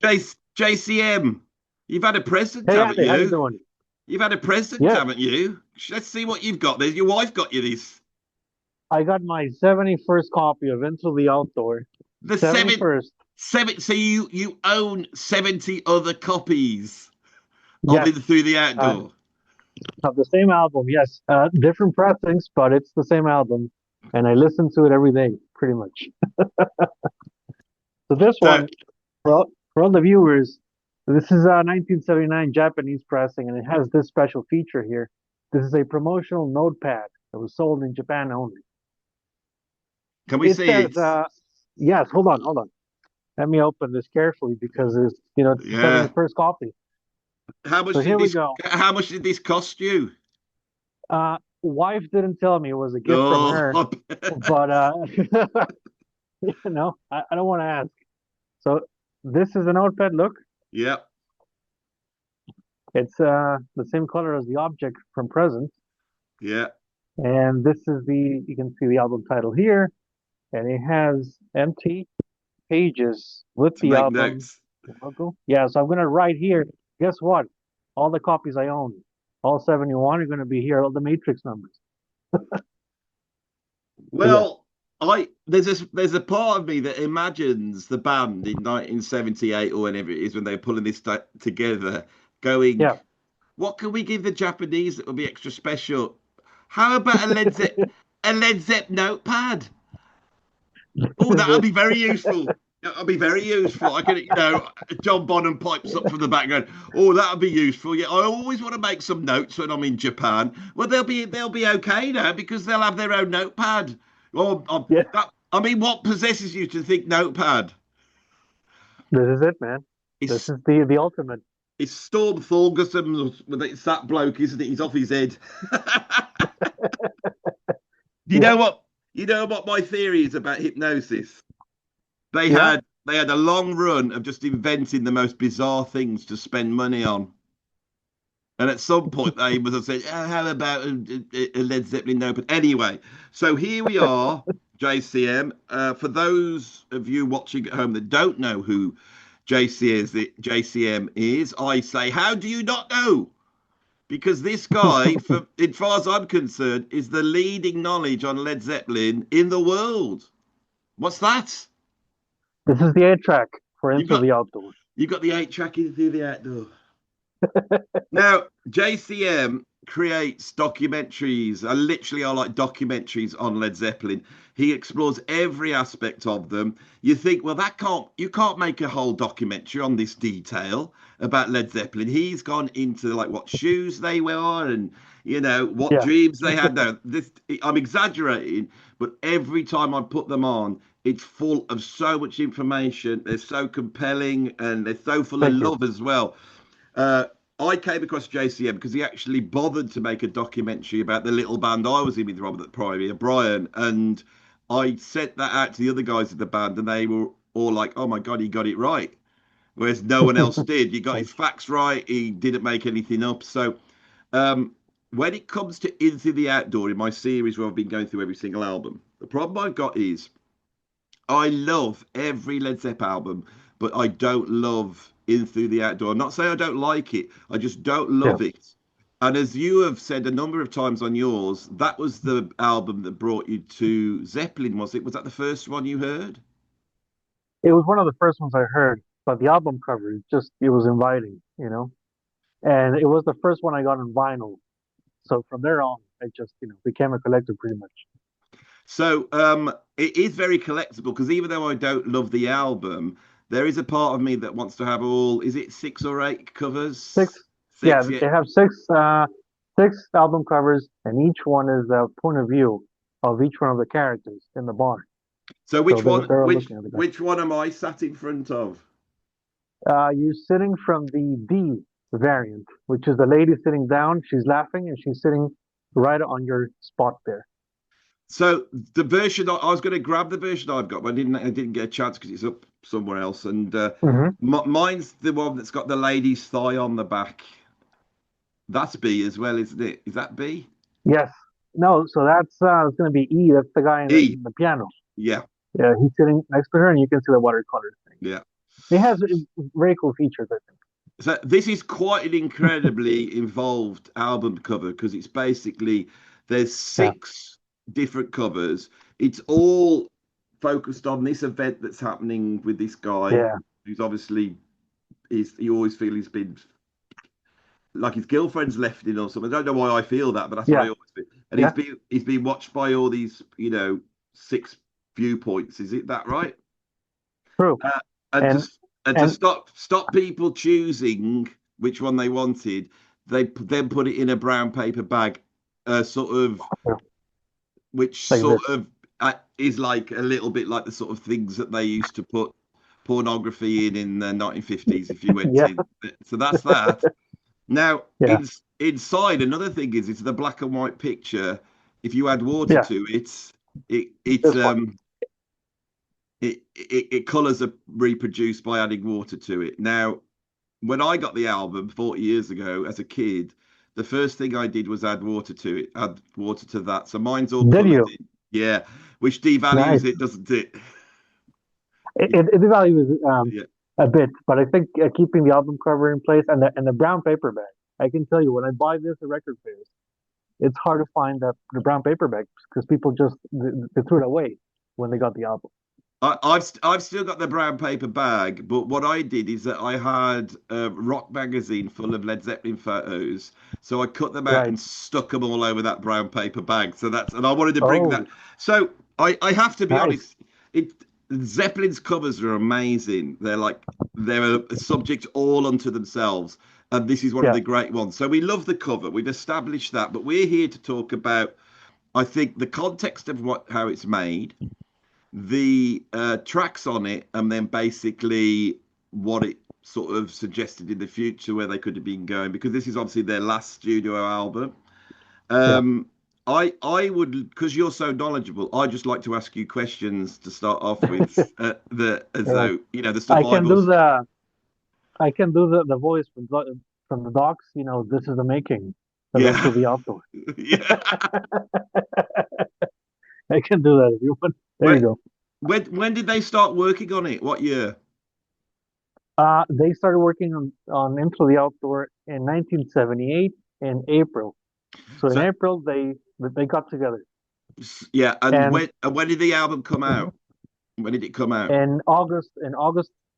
JCM, you've had a present, Hey haven't Andy, how you you? doing? You've had a present, Yes, haven't you? Let's see what you've got. There's your wife got you this. I got my 71st copy of Into the Outdoor. The seven, 71st. seven. So you own 70 other copies of Yes, it through the uh, outdoor. of the same album. Yes, different pressings, but it's the same album, and I listen to it every day, pretty much. So this So one, for all the viewers, this is a 1979 Japanese pressing, and it has this special feature here. This is a promotional notepad that was sold in Japan only. can we It see says, it? yes, hold on. Let me open this carefully because it's the Yeah. 71st copy. How much So did here we this? go. How much did this cost you? Wife didn't tell me it was a gift from Oh, her, but I don't want to ask. So this is a notepad. Look, yeah, it's the same color as the object from Present, yeah. and this is the you can see the album title here, and it has empty pages with To the make album notes. logo. Yeah, so I'm gonna write here. Guess what? All the copies I own, all 71 are gonna be here. All the matrix numbers. So yeah, Well, I there's a part of me that imagines the band in 1978 or whenever it is when they're pulling this together, going, yeah. "What can we give the Japanese that will be extra special? How about a Led Zepp notepad? Oh, that'll be very useful. That'll be very useful. I can, John Bonham pipes up from the background. Oh, that'll be useful. Yeah, I always want to make some notes when I'm in Japan. Well, they'll be okay now because they'll have their own notepad. Well, Yeah, I mean, what possesses you to think notepad? this is it, man. This It's is the ultimate. it's Storm Thorgerson. It's that bloke, isn't it? He's off his head. Do you Yeah, know what? You know what my theory is about hypnosis? They yeah. had they had a long run of just inventing the most bizarre things to spend money on. And at some point, they must have said, "How about a Led Zeppelin no?" But anyway, so here we are, JCM. For those of you watching at home that don't know who JCM is, I say, how do you not know? Because this guy, as far as I'm concerned, is the leading knowledge on Led Zeppelin in the world. What's that? This is the A track for You've Into got the Outdoors. you've got the 8 track in through the outdoor. Now, JCM creates documentaries. I literally are like documentaries on Led Zeppelin. He explores every aspect of them. You think, well, you can't make a whole documentary on this detail about Led Zeppelin. He's gone into like what shoes they wore and what Yeah, dreams they had. Now, this I'm exaggerating, but every time I put them on, it's full of so much information. They're so compelling and they're so full of thank you. love as well. Uh, I came across JCM because he actually bothered to make a documentary about the little band I was in with Robert Priory and Brian, and I sent that out to the other guys in the band, and they were all like, "Oh my god, he got it right," whereas no one else did. He got his Thanks. facts right. He didn't make anything up. So, um, when it comes to Into the Outdoor in my series where I've been going through every single album, the problem I've got is I love every Led Zepp album, but I don't love In Through the Outdoor. I'm not saying I don't like it, I just don't Yeah, love it. And as you have said a number of times on yours, that was the album that brought you to Zeppelin, was it? Was that the first one you heard? it was one of the first ones I heard, but the album cover is just it was inviting, and it was the first one I got on vinyl. So from there on, I just became a collector pretty much. So it is very collectible because even though I don't love the album, there is a part of me that wants to have all, is it 6 or 8 Six, covers? yeah, Six, yeah. they have six album covers, and each one is a point of view of each one of the characters in the bar. So So which one they're all which looking at the guy. which one am I sat in front of? You're sitting from the D variant, which is the lady sitting down. She's laughing and she's sitting right on your spot there. So the version I was going to grab the version I've got, but I didn't get a chance because it's up somewhere else. And Hmm. mine's the one that's got the lady's thigh on the back. That's B as well, isn't it? Is that B? Yes. No, so that's it's going to be E. That's the guy E. in the piano. Yeah, Yeah, he's sitting next to her, and you can see the watercolor thing. yeah. It has very cool features, I think. So this is quite an incredibly involved album cover because it's basically there's Yeah, six different covers. It's all focused on this event that's happening with this guy yeah, who's obviously is you always feel he's been like his girlfriend's left him or something. I don't know why I feel that, but that's what I yeah, always feel. And yeah. he's been watched by all these, six viewpoints. Is it that right? True. Uh, and to And and to and stop people choosing which one they wanted, then put it in a brown paper bag, sort of which like sort this. of is like a little bit like the sort of things that they used to put pornography in the 1950s. If you went Yeah, in, so that's that. Now, yeah, inside, another thing is it's the black and white picture. If you add water yeah. to it, it This one. colors are reproduced by adding water to it. Now, when I got the album 40 years ago as a kid, the first thing I did was add water to it, add water to that. So mine's all Did colored you? in. Yeah, which devalues Nice. it, doesn't it? It devalues Yeah. a bit, but I think keeping the album cover in place and the brown paper bag. I can tell you when I buy this at record fairs, it's hard to find the brown paper bag because people just they threw it away when they got the album. I've still got the brown paper bag, but what I did is that I had a rock magazine full of Led Zeppelin photos, so I cut them out Right. and stuck them all over that brown paper bag. So that's and I wanted to bring that. Oh, So I have to be nice. honest, it Zeppelin's covers are amazing. They're a subject all unto themselves, and this is one of Yeah, the great ones. So we love the cover. We've established that, but we're here to talk about I think the context of how it's made, the tracks on it, and then basically what it sort of suggested in the future where they could have been going because this is obviously their last studio album. yeah. um I would, because you're so knowledgeable, I just like to ask you questions to start off with, the as Yeah. though the stuff I I've can do also. the I can do the voice from the docs. You know, this is the making of Into Yeah. the Outdoor. Yeah. I can do that if you want. There when you go. when did they start working on it? What year? They started working on Into the Outdoor in 1978 in April. So in So April they got together, yeah, and and when did the album come Mhm. out? When did it come out? in August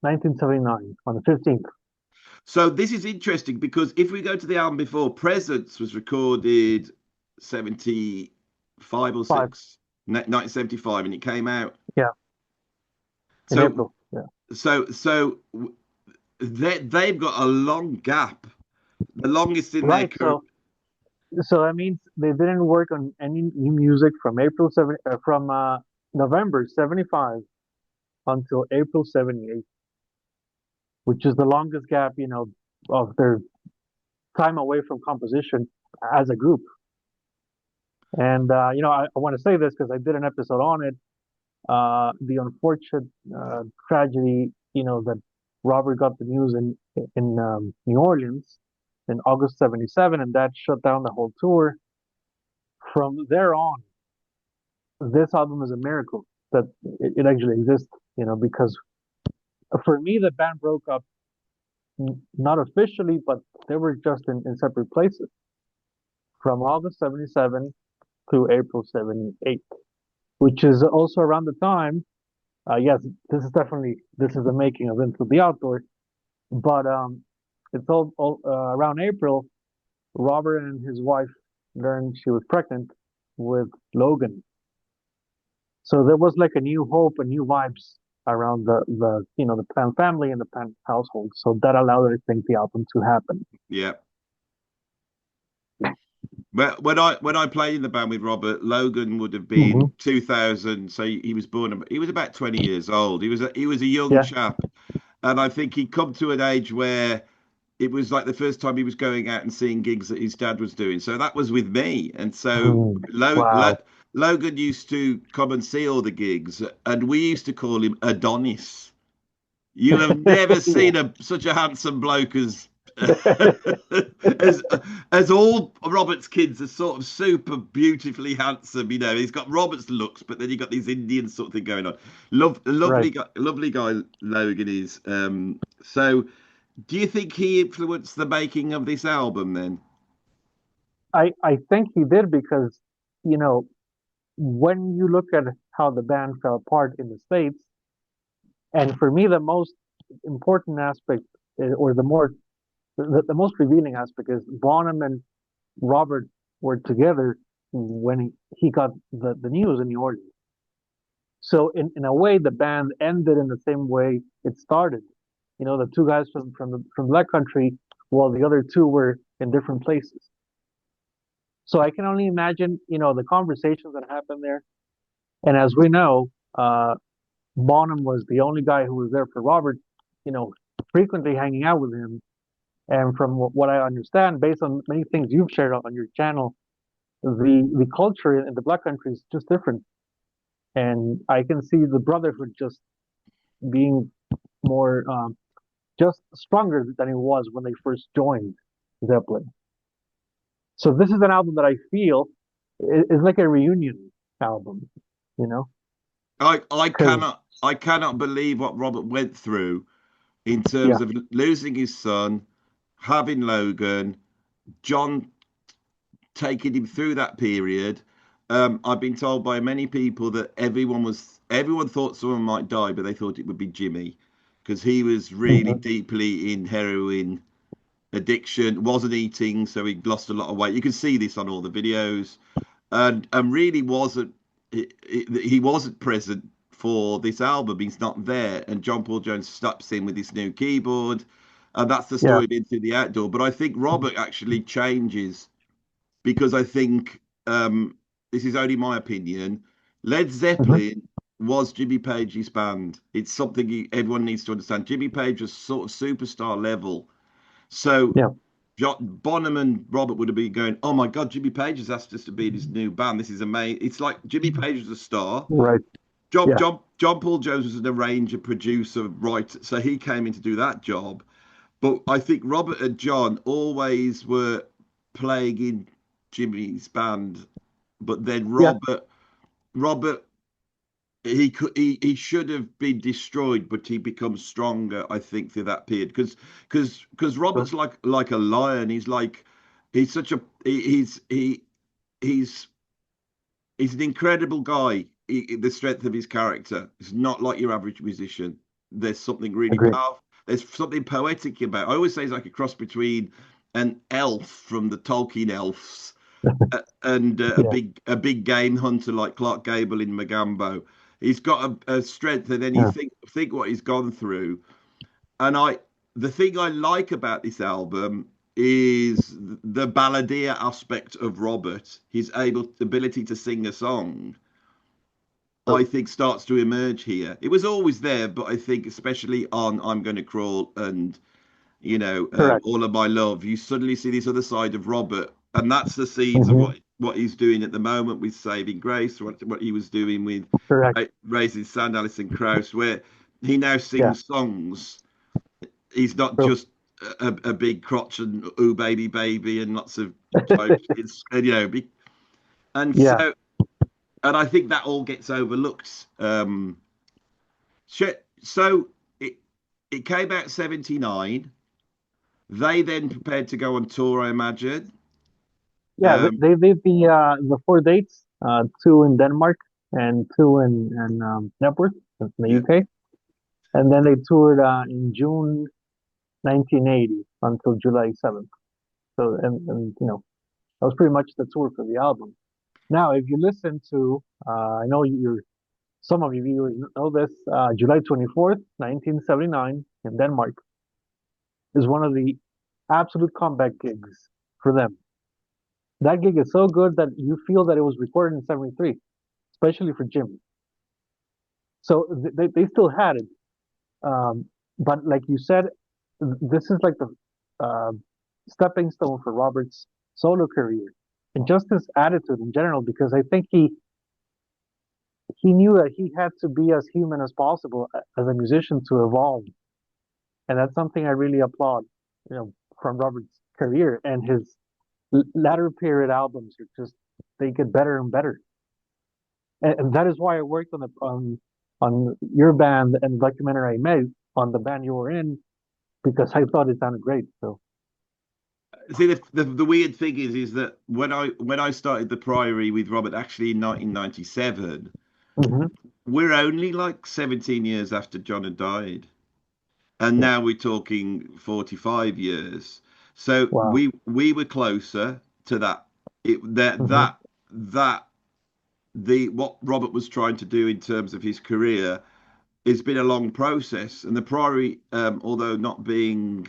1979 on the 15th. So this is interesting because if we go to the album before, Presence was recorded 75 or Five. 6, 1975, and it came out. Yeah, in So April. Yeah. so they've got a long gap, the longest in their Right. career. So that means they didn't work on any new music from November 75 until April 78, which is the longest gap, of their time away from composition as a group. And I want to say this because I did an episode on it. The unfortunate tragedy, that Robert got the news in New Orleans in August 77, and that shut down the whole tour. From there on, this album is a miracle that it actually exists, because for me, the band broke up not officially, but they were just in separate places from August 77 to April 78, which is also around the time. Yes, this is the making of Into the Outdoor, but it's all around April. Robert and his wife learned she was pregnant with Logan, so there was like a new hope and new vibes around the Plant family and the Plant household. So that allowed, I think, the album to happen. Yeah. But when I played in the band with Robert, Logan would have been Hmm. 2000. So he was born. He was about 20 years old. He was a young Yeah, chap, and I think he'd come to an age where it was like the first time he was going out and seeing gigs that his dad was doing. So that was with me, and so mm, wow. Logan used to come and see all the gigs, and we used to call him Adonis. You'll have never Yeah, seen such a handsome bloke as as as all Robert's kids are sort of super beautifully handsome. He's got Robert's looks, but then you got these Indian sort of thing going on. Right. Lovely guy Logan is. So, do you think he influenced the making of this album then? I think he did because, you know, when you look at how the band fell apart in the States, and for me, the most important aspect, or the most revealing aspect is Bonham and Robert were together when he got the news in New Orleans. So in a way, the band ended in the same way it started. You know, the two guys from Black Country, while the other two were in different places. So I can only imagine, you know, the conversations that happened there. And as we know, Bonham was the only guy who was there for Robert, you know, frequently hanging out with him. And from what I understand, based on many things you've shared on your channel, the culture in the Black Country is just different. And I can see the brotherhood just being more, just stronger than it was when they first joined Zeppelin. So this is an album that I feel is like a reunion album, you know, because I cannot believe what Robert went through in yeah, terms of losing his son, having Logan, John taking him through that period. I've been told by many people that everyone thought someone might die, but they thought it would be Jimmy because he was really mhm, deeply in heroin addiction, wasn't eating, so he lost a lot of weight. You can see this on all the videos, and really wasn't he wasn't present for this album. He's not there, and John Paul Jones steps in with his new keyboard, and that's the yeah, story of Into the Outdoor. But I think Robert actually changes because I think this is only my opinion. Led mhm, Zeppelin was Jimmy Page's band. It's something everyone needs to understand. Jimmy Page was sort of superstar level. So yeah, Bonham and Robert would have been going, "Oh my God, Jimmy Page has asked us to be in his new band. This is amazing." It's like Jimmy Page was a star. right, yeah, John Paul Jones was an arranger, producer, writer, so he came in to do that job. But I think Robert and John always were playing in Jimmy's band, but then yeah, Robert, he should have been destroyed, but he becomes stronger. I think through that period because sure, Robert's like a lion. He's such a he's he's an incredible guy. The strength of his character is not like your average musician. There's something really agree. powerful. There's something poetic about. I always say he's like a cross between an elf from the Tolkien elves and Yeah, a big game hunter like Clark Gable in Magambo. He's got a strength, and then you yeah, think what he's gone through. And the thing I like about this album is the balladeer aspect of Robert. His ability to sing a song sure, I think starts to emerge here. It was always there, but I think especially on "I'm Gonna Crawl" and correct. "All of My Love," you suddenly see this other side of Robert, and that's the seeds of Hmm. what he's doing at the moment with "Saving Grace," what he was doing with Correct. "Raising Sand," Alison Krauss, where he now Yeah, sings songs. He's not true. just a big crotch and "Ooh Baby Baby" and lots of jokes. It's and Yeah, so and I think that all gets overlooked. So it it came out 79. They then prepared to go on tour, I imagine. yeah. Um, They did the four dates, two in Denmark and two in Nepworth in the yeah, UK, and then they toured in June 1980 until July 7th. So and you know that was pretty much the tour for the album. Now, if you listen to, I know you're some of you viewers know this, July 24th, 1979 in Denmark is one of the absolute comeback gigs for them. That gig is so good that you feel that it was recorded in 73, especially for Jimmy. So they still had it. Um, but like you said, this is like the uh, stepping stone for Robert's solo career and just his attitude in general, because I think he knew that he had to be as human as possible as a musician to evolve, and that's something I really applaud, you know, from Robert's career, and his latter period albums are just they get better and better. And that is why I worked on on your band and the documentary I made on the band you were in because I thought it sounded great. So See, the weird thing is that when I started the Priory with Robert, actually in 1997, hmm we're only like 17 years after John had died, and yeah, now we're talking 45 years. So wow, we were closer to that. hmm That the what Robert was trying to do in terms of his career, it's been a long process, and the Priory, although not being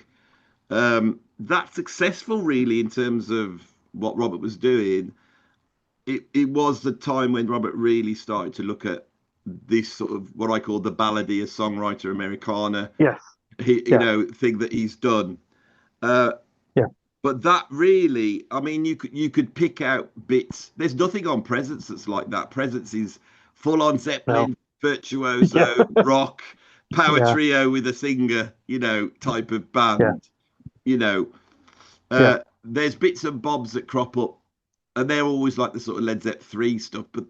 that successful really in terms of what Robert was doing, it was the time when Robert really started to look at this sort of what I call the balladeer songwriter Americana, yes, you yeah, know, thing that he's done. Uh, yeah, but that really, I mean, you could pick out bits. There's nothing on Presence that's like that. Presence is full on no, Zeppelin, yeah, virtuoso, rock, power yeah, trio with a singer, you know, type of yeah, band. You know, yeah, there's bits and bobs that crop up, and they're always like the sort of Led Zepp 3 stuff. But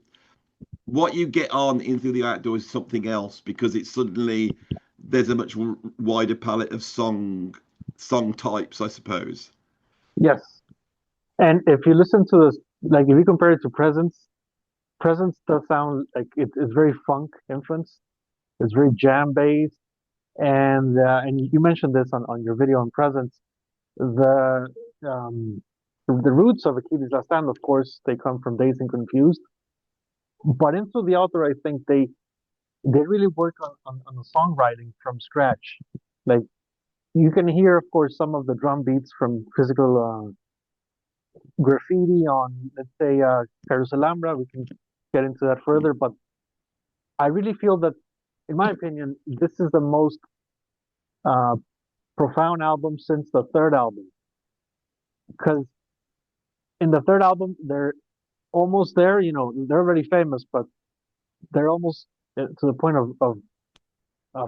what you get on into the outdoor is something else because it's suddenly there's a much wider palette of song types, I suppose. yes. And if you listen to this, like if you compare it to Presence, Presence does sound like it's very funk influenced. It's very jam based, and you mentioned this on your video on Presence. The um, the roots of Achilles Last Stand, of course, they come from Dazed and Confused. But into the Outdoor, I think they really work on the songwriting from scratch. Like you can hear, of course, some of the drum beats from Physical Graffiti on, let's say, Carouselambra. We can get into that further, but I really feel that, in my opinion, this is the most uh, profound album since the third album. Because in the third album, they're almost there. You know, they're already famous, but they're almost to the point of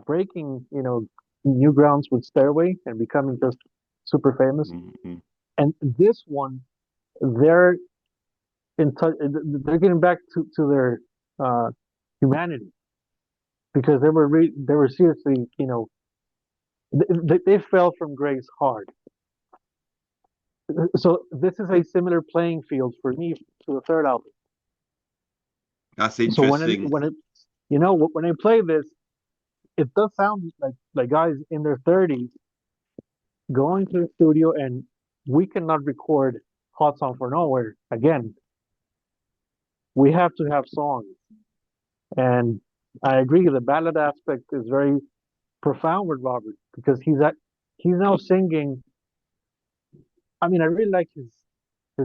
breaking, you know, new grounds with Stairway and becoming just super famous. Mm-hmm. And this one, they're in touch. They're getting back to their uh, humanity because they were seriously, you know, they fell from grace hard. So this is a similar playing field for me to the third album. That's So interesting. you know, when I play this, it does sound like guys in their 30s going to the studio, and we cannot record Hot Song for Nowhere again. We have to have songs, and I agree. The ballad aspect is very profound with Robert because he's now singing. I mean, I really like his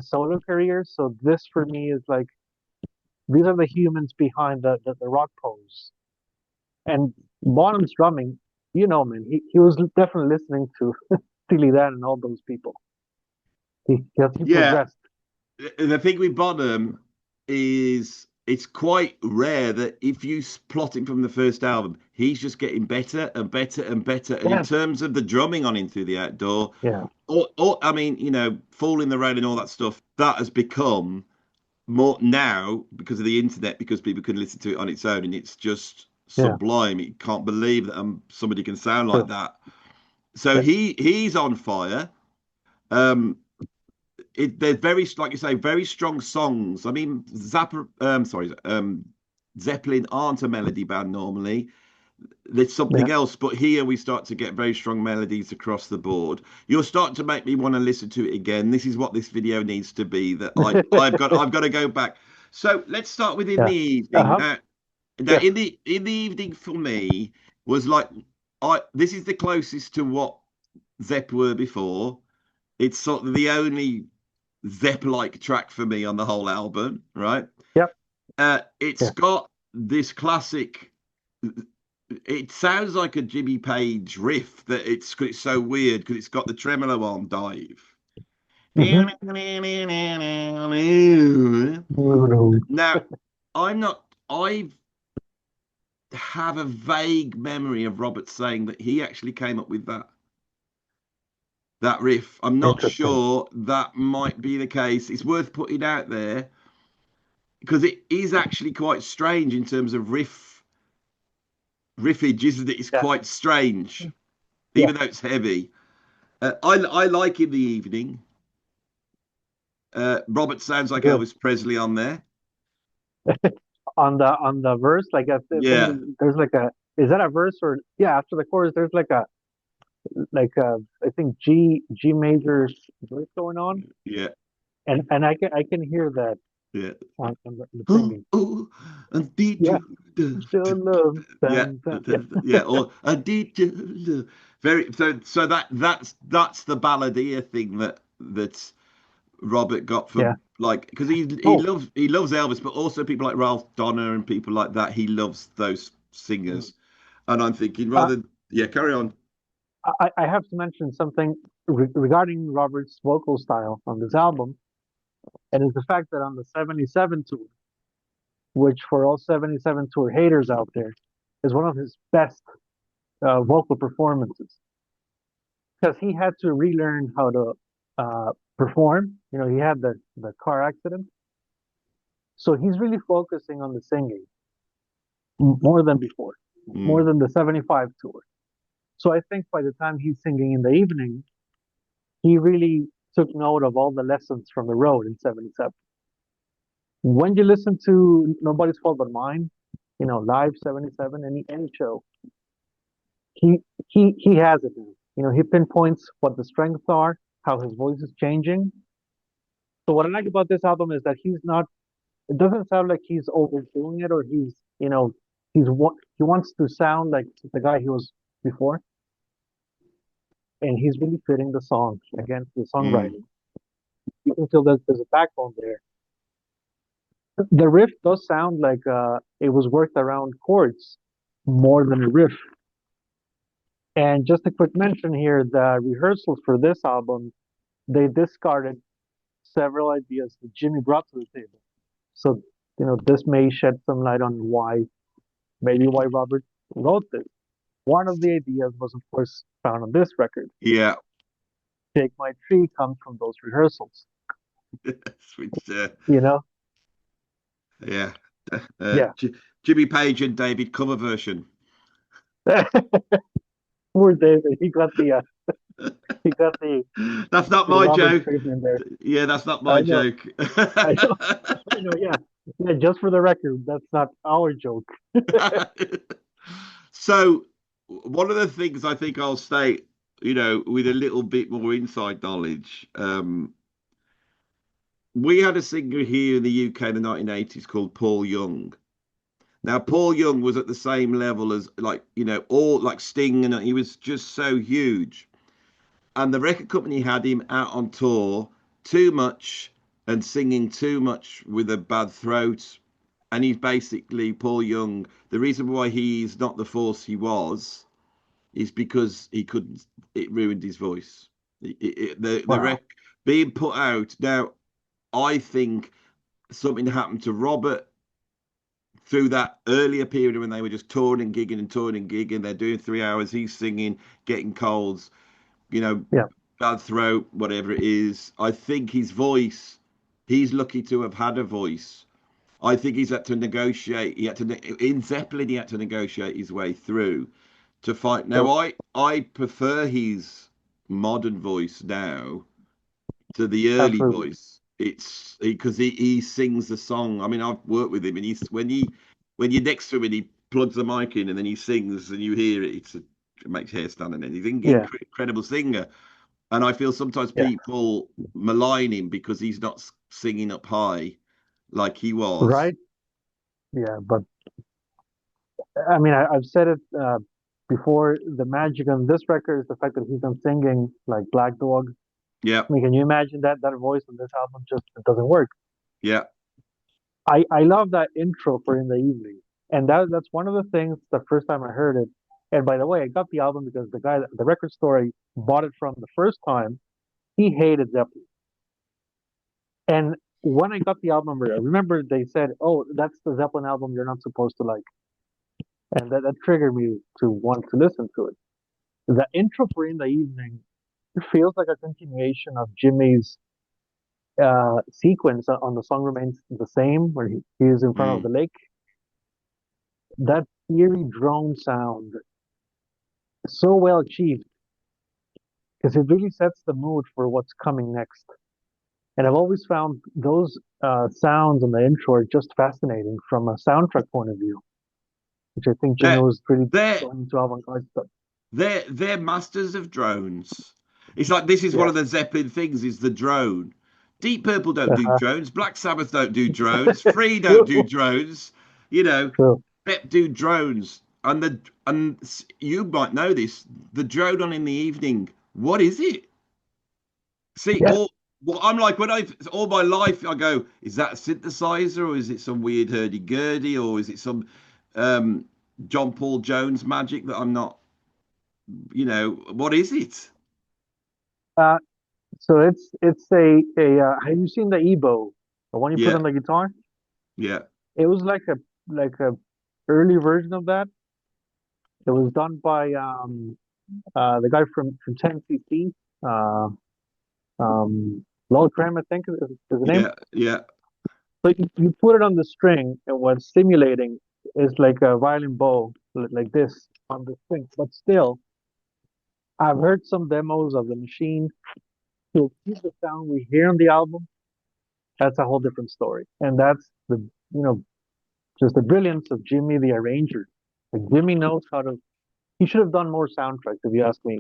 solo career. So this for me is like these are the humans behind the rock pose. And Bonham's drumming, you know, man, he was definitely listening to Steely Dan and all those people. He Yeah, progressed. the thing with Bonham is it's quite rare that if you plot him from the first album, he's just getting better and better and better. And in Yes. terms of the drumming on Into the Outdoor, Yeah. or I mean, you know, Fall in the Rain and all that stuff, that has become more now because of the internet, because people can listen to it on its own, and it's just Yeah. sublime. You can't believe that somebody can sound like True. that. So Yeah. he's on fire. Um, they're very, like you say, very strong songs. I mean, Zeppelin aren't a melody band normally. There's Yeah. something else, but here we start to get very strong melodies across the board. You're starting to make me want to listen to it again. This is what this video needs to be. That I've got to go back. So let's start with in Yeah. the evening. Uh-huh. Now Yes. in the evening for me was like I this is the closest to what Zepp were before. It's sort of the only Zepp-like track for me on the whole album, right? Yep. It's Yeah. got this classic. It sounds like a Jimmy Page riff that it's so weird because it's got the tremolo on Dive. Mm-hmm. Now, I'm not. I have a vague memory of Robert saying that he actually came up with that. that riff. I'm not Interesting. sure that might be the case. It's worth putting out there because it is actually quite strange in terms of riffage, isn't it? It's Yeah, quite strange, yeah, even though it's heavy. I like In the Evening. Robert sounds like good. Elvis Presley on there. On the verse, like I think Yeah, there's like a, is that a verse or yeah, after the chorus there's like a I think G major verse going on, yeah, and I can hear that yeah. on the Oh, singing. oh, and did Yeah, you love? still love, Yeah, dun, dun. Yeah, yeah. Or and did you love? Very so that's the balladeer thing that Robert got yeah. from like because Oh, he loves Elvis, but also people like Ralph Donner and people like that. He loves those mm. singers, and I'm thinking uh, rather yeah, carry on. I have to mention something regarding Robert's vocal style on this album, and it's the fact that on the '77 tour, which for all '77 tour haters out there, is one of his best vocal performances, because he had to relearn how to perform. You know, he had the car accident, so he's really focusing on the singing more than before, more Mm, than the '75 tour. So I think by the time he's singing in the evening, he really took note of all the lessons from the road in '77. When you listen to Nobody's Fault But Mine, you know, live '77, any show, he he has it now. You know, he pinpoints what the strengths are, how his voice is changing. So what I like about this album is that he's not. It doesn't sound like he's overdoing it or he's, you know, he wants to sound like the guy he was before, and he's really fitting the song again, the mm. songwriting. You can feel that there's a backbone there. The riff does sound like it was worked around chords more than a riff. And just a quick mention here, the rehearsals for this album, they discarded several ideas that Jimmy brought to the table. So, you know, this may shed some light on maybe why Robert wrote this. One of the ideas was, of course, found on this record. Yeah, Take My Tree comes from those rehearsals. which You know? yeah, Yeah. Jimmy Page and David cover version. Poor David. He got That's not the my Robert joke. treatment there. Yeah, that's not my I know. joke. I know. I know. Yeah. Yeah. Just for the record, that's not our joke. So, one of the things I think I'll state, you know, with a little bit more inside knowledge, we had a singer here in the UK in the 1980s called Paul Young. Now, Paul Young was at the same level as, like, you know, all like Sting, and he was just so huge. And the record company had him out on tour too much and singing too much with a bad throat. And he's basically Paul Young. The reason why he's not the force he was is because he couldn't. It ruined his voice. The Wow. rec being put out now. I think something happened to Robert through that earlier period when they were just touring and gigging and touring and gigging. They're doing 3 hours. He's singing, getting colds. You know, Yeah. bad throat, whatever it is. I think his voice. He's lucky to have had a voice. I think he's had to negotiate. He had to in Zeppelin. He had to negotiate his way through to fight. Now, Yep. I prefer his modern voice now to the early Absolutely. voice. It's because he sings the song. I mean, I've worked with him, and he's when you're next to him and he plugs the mic in and then he sings and you hear it. It makes hair stand on end. He's an Yeah. incredible singer, and I feel sometimes Yeah. people malign him because he's not singing up high like he was. Right. Yeah. But I mean, I've said it before. The magic on this record is the fact that he's not singing like Black Dog. Yeah, I mean, can you imagine that voice on this album just it doesn't work? yeah. I love that intro for In the Evening, and that's one of the things. The first time I heard it, and by the way, I got the album because the guy, the record store I bought it from the first time, he hated Zeppelin, and when I got the album, I remember they said, "Oh, that's the Zeppelin album you're not supposed to like," and that triggered me to want to listen to it. The intro for In the Evening it feels like a continuation of Jimmy's sequence on the song remains the same, where he is in front of Mm. the lake. That eerie drone sound, so well achieved, because it really sets the mood for what's coming next. And I've always found those sounds in the intro are just fascinating from a soundtrack point of view, which I think Jimmy They're was really they're going into avant-garde stuff. they're masters of drones. It's like this is one Yeah. of the Zeppelin things, is the drone. Deep Purple don't do Uh-huh. drones. Black Sabbath don't do drones. Free don't do True. drones. You know, True. Pep do drones. And you might know this. The drone on in the evening. What is it? See, Yeah. all well, I'm like when I've all my life I go, is that a synthesizer or is it some weird hurdy-gurdy or is it some um, John Paul Jones magic that I'm not, what is it? Uh, so it's a have you seen the Ebo, the one you put Yeah, on the guitar? yeah, It was like a early version of that. It was done by the guy from 10cc, uh, Lol Krem, I think is the name. yeah, yeah. So you put it on the string, and what's stimulating is like a violin bow, like this on the string. But still, I've heard some demos of the machine. To achieve the sound we hear on the album, that's a whole different story. And that's you know, just the brilliance of Jimmy the arranger. Like Jimmy knows how to. He should have done more soundtracks, if you ask me.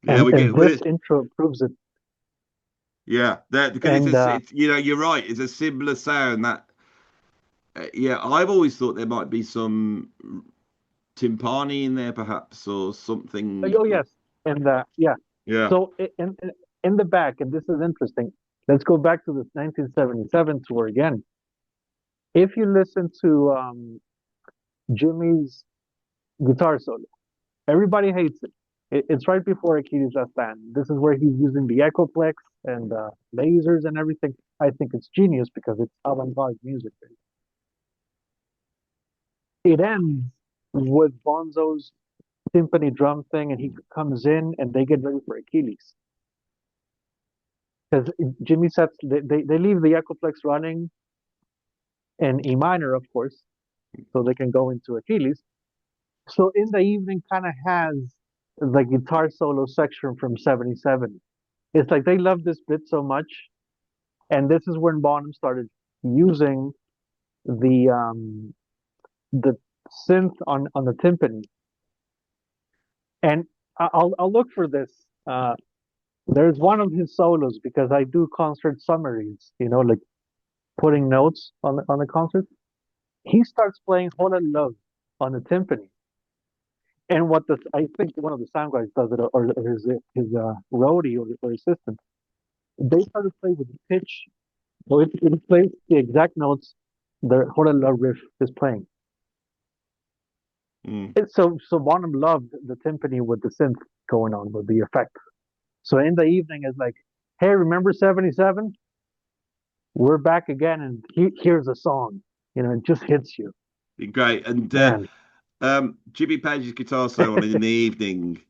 Yeah, And we and get this we intro proves it. yeah, that because And you're right, it's a similar sound that yeah, I've always thought there might be some timpani in there perhaps or something. oh yes, and yeah. Yeah, So in the back, and this is interesting. Let's go back to this 1977 tour again. If you listen to Jimmy's guitar solo, everybody hates it. It's right before Achilles' Last Stand. This is where he's using the Echoplex and lasers and everything. I think it's genius because it's avant-garde music. It ends with Bonzo's symphony drum thing, and he comes in and they get ready for Achilles. Because Jimmy sets, they leave the Echoplex running in E minor, of course, so they can go into Achilles. So in the evening, kind of has the guitar solo section from 77. It's like they love this bit so much, and this is when Bonham started using the synth on the timpani. And I'll look for this. There's one of his solos because I do concert summaries, like putting notes on the concert. He starts playing Hola Love on the timpani. And what I think one of the sound guys does it, or his roadie or assistant, they start to play with the pitch. So it plays the exact notes the Hola Love riff is playing. mm. So Bonham loved the timpani with the synth going on with the effect. So in the evening, it's like, hey, remember 77? We're back again, and here's a song. It just hits you. Great. And Man, Jimmy Page's guitar solo in the evening,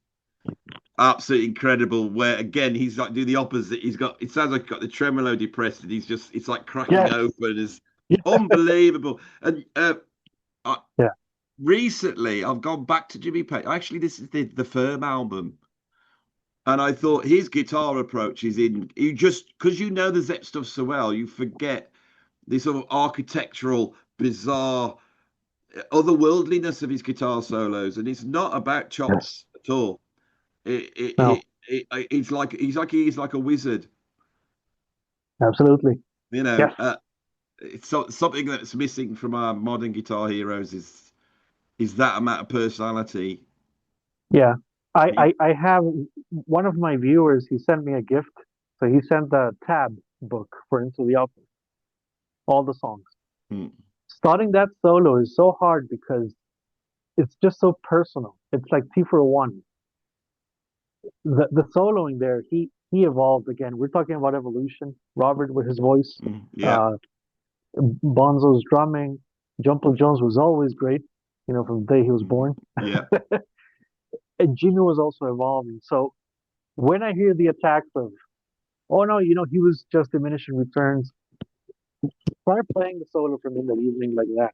absolutely incredible. Where again he's like do the opposite. It sounds like he's got the tremolo depressed, and it's like cracking yes, open. It's yeah, unbelievable. And I, yeah, recently I've gone back to Jimmy Page. Actually, this is the Firm album. And I thought his guitar approach is in you just because you know the Zepp stuff so well, you forget the sort of architectural, bizarre, otherworldliness of his guitar solos, and it's not about yes, chops at all. no, He's like a wizard, absolutely, you know. yes, Something that's missing from our modern guitar heroes is that amount of personality. yeah. I, You, I I have one of my viewers. He sent me a gift, so he sent the tab book for Into the Opera, all the songs. hmm, Starting that solo is so hard because it's just so personal. It's like T for one. The soloing there, he evolved again. We're talking about evolution. Robert with his voice, yeah, uh, Bonzo's drumming. John Paul Jones was always great, from the day he was hmm, born. yeah, And Gino was also evolving. So when I hear the attacks of, oh no, he was just diminishing returns, try playing the solo from In the Evening like that.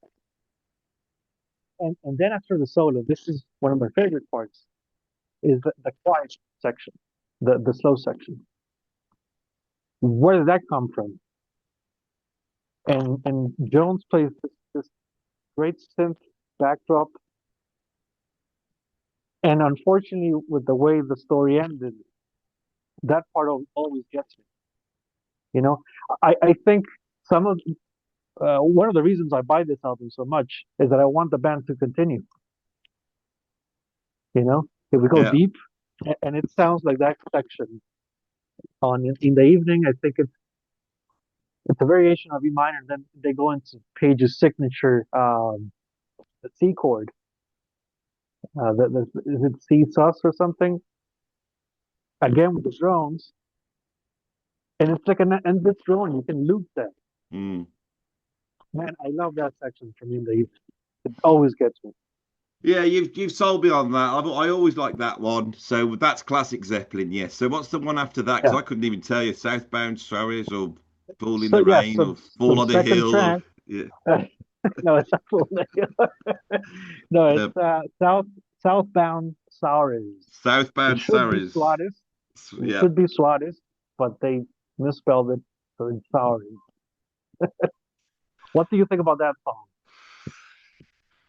And then after the solo, this is one of my favorite parts, is the quiet section, the slow section. Where did that come from? And Jones plays this great synth backdrop. And unfortunately, with the way the story ended, that part always gets me. I think some of one of the reasons I buy this album so much is that I want the band to continue. If we go Yeah. deep, and it sounds like that section on In the Evening. I think it's a variation of E minor. Then they go into Page's signature, the C chord. Is it C sus or something? Again with the drones, and it's like an endless drone. You can loop that. Mm. Man, I love that section from In the Evening. It always gets me. Yeah, you've sold me on that. I always like that one. So that's classic Zeppelin, yes. So what's the one after that? Because Yeah. I couldn't even tell you. Southbound Stories or Fall in So the yeah, Rain so or Fall on the second Hill or track. yeah. No, it's not full name. No, Um, it's Southbound Sours. It Southbound should be Stories. Swatis. It Yeah. should be Swatis, but they misspelled it, so it's Sours. What do you think about that song?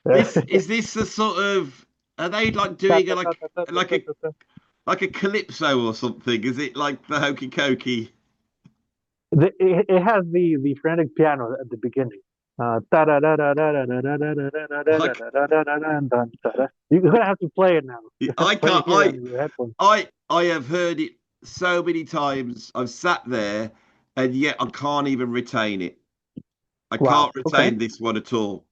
This is this the sort of are they like doing a like a calypso or something? Is it like the hokey cokey? It has the frenetic piano at the beginning. Like You're gonna have to play it now I when you can't hear it on your headphones. I have heard it so many times. I've sat there and yet I can't even retain it. I Wow. can't Okay. retain this one at all.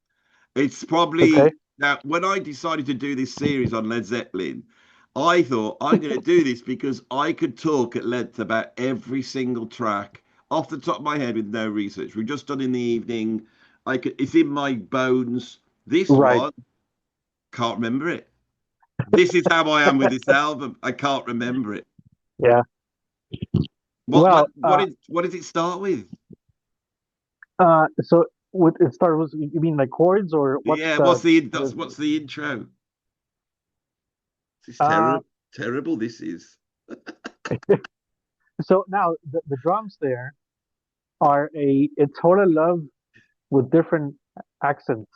It's Okay. probably now when I decided to do this series on Led Zeppelin, I thought I'm going to do this because I could talk at length about every single track off the top of my head with no research. We've just done In the Evening. It's in my bones. This Right. one, can't remember it. This is how I am with this album. I can't remember it. Yeah. What what Well, what did what does it start with? so with it started was you mean like chords or what's Yeah, the what's the intro? This is uh terrible. This is. so now the drums there are a total love with different accents,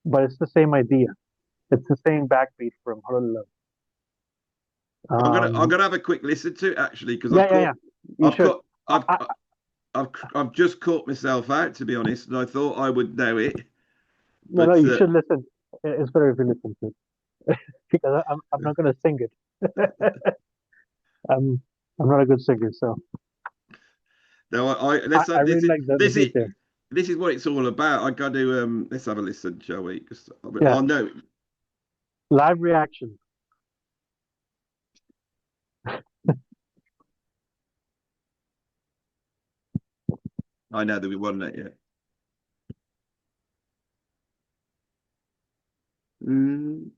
but it's the same idea. It's the same backbeat from Total Love. I'm gonna have a quick listen to it actually because Yeah. You I've should. caught I, I, I've just caught myself out to be honest, and I thought I would know it, no, but you should listen. It's better if you listen to it because I'm not gonna sing it. I'm I'm not a good singer, so no, I, let's I have really like the beat there. this is what it's all about. I got to let's have a listen, shall we? Because Yeah, I know live reaction. I know that we won that yet. Mm.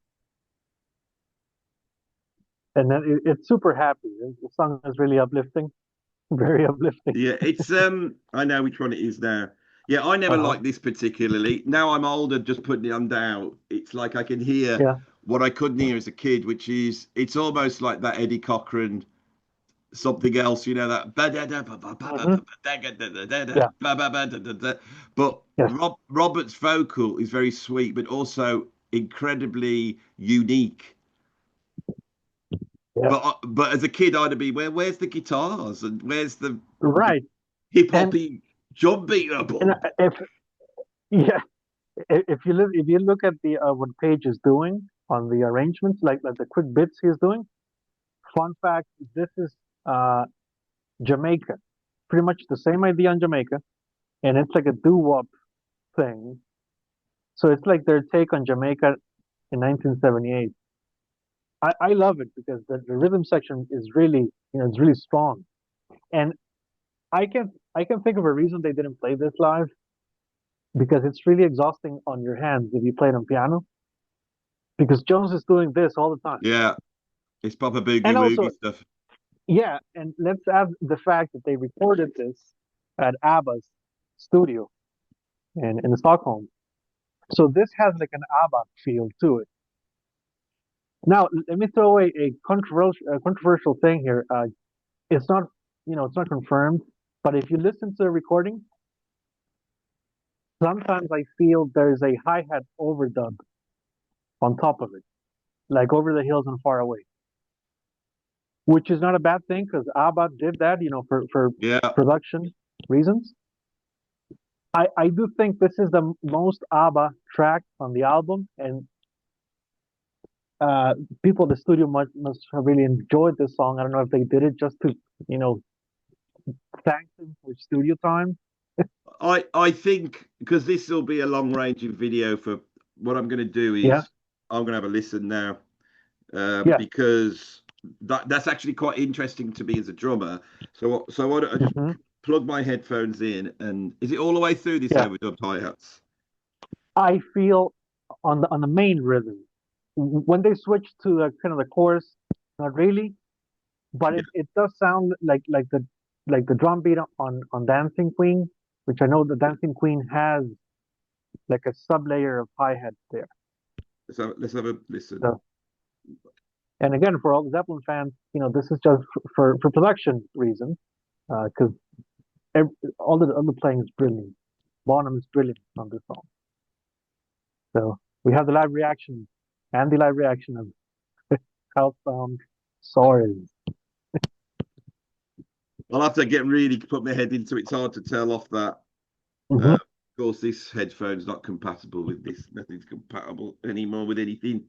And then it's super happy. The song is really uplifting, very uplifting. Yeah, it's I know which one it is now. Yeah, I never Uh-huh. liked this particularly. Now I'm older, just putting it on now. It's like I can hear Yeah, what I couldn't hear as a kid, which is it's almost like that Eddie Cochran something else, that hmm yeah, but yes, Robert's vocal is very sweet, but also incredibly unique. yeah, But as a kid, I'd be where's the guitars and where's the right. hip And hoppy drum beat? if yeah, if you look at the what Page is doing on the arrangements, like the quick bits he's doing. Fun fact: this is uh, Jamaica, pretty much the same idea on Jamaica, and it's like a doo-wop thing. So it's like their take on Jamaica in 1978. I love it because the rhythm section is really it's really strong, and I can think of a reason they didn't play this live because it's really exhausting on your hands if you play it on piano because Jones is doing this all the time. Yeah, it's proper boogie And also, woogie stuff. Yeah, and let's add the fact that they recorded this at ABBA's studio in Stockholm. So this has like an ABBA feel to it. Now, let me throw away a controversial thing here. It's not, it's not confirmed, but if you listen to the recording, sometimes I feel there's a hi-hat overdub on top of it, like Over the Hills and Far Away, which is not a bad thing because ABBA did that, for Yeah, production reasons. I do think this is the most ABBA track on the album, and uh, people at the studio must have really enjoyed this song. I don't know if they did it just to, you know, thank them for studio time. I think because this will be a long ranging video for what I'm going to do Yeah, is I'm going to have a listen now yeah. because that's actually quite interesting to me as a drummer. So why don't I just Hmm. plug my headphones in and is it all the way through this Yeah. overdubbed hi-hats? I feel on the main rhythm when they switch to the kind of the chorus, not really, but Yeah. it does sound like the drum beat on Dancing Queen, which I know the Dancing Queen has like a sub layer of hi-hat there. Let's have a listen. So, and again, for all the Zeppelin fans, this is just for production reasons, because all the playing is brilliant. Bonham is brilliant on this song. So we have the live reaction and the live reaction of Housebound Soares. I'll have to get really put my head into it. It's hard to tell off that. Hmm. Of course, this headphone's not compatible with this. Nothing's compatible anymore with anything.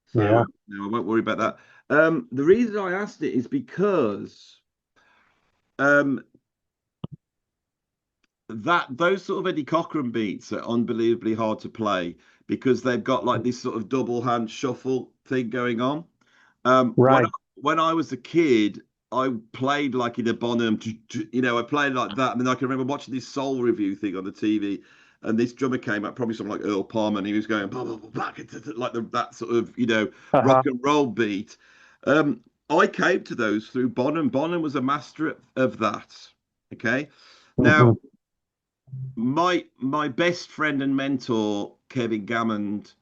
So Yeah. no, I won't worry about that. The reason I asked it is because um, that those sort of Eddie Cochran beats are unbelievably hard to play because they've got like this sort of double hand shuffle thing going on. Um, when I, Right. when I was a kid, I played like in a Bonham, I played like that. And then I can remember watching this soul review thing on the TV, and this drummer came up, probably something like Earl Palmer, and he was going blah, blah, blah, blah, like that sort of rock Uh-huh. and roll beat. Um, I came to those through Bonham. Bonham was a master of that. Okay, now Hmm. my best friend and mentor Kevin Gammond,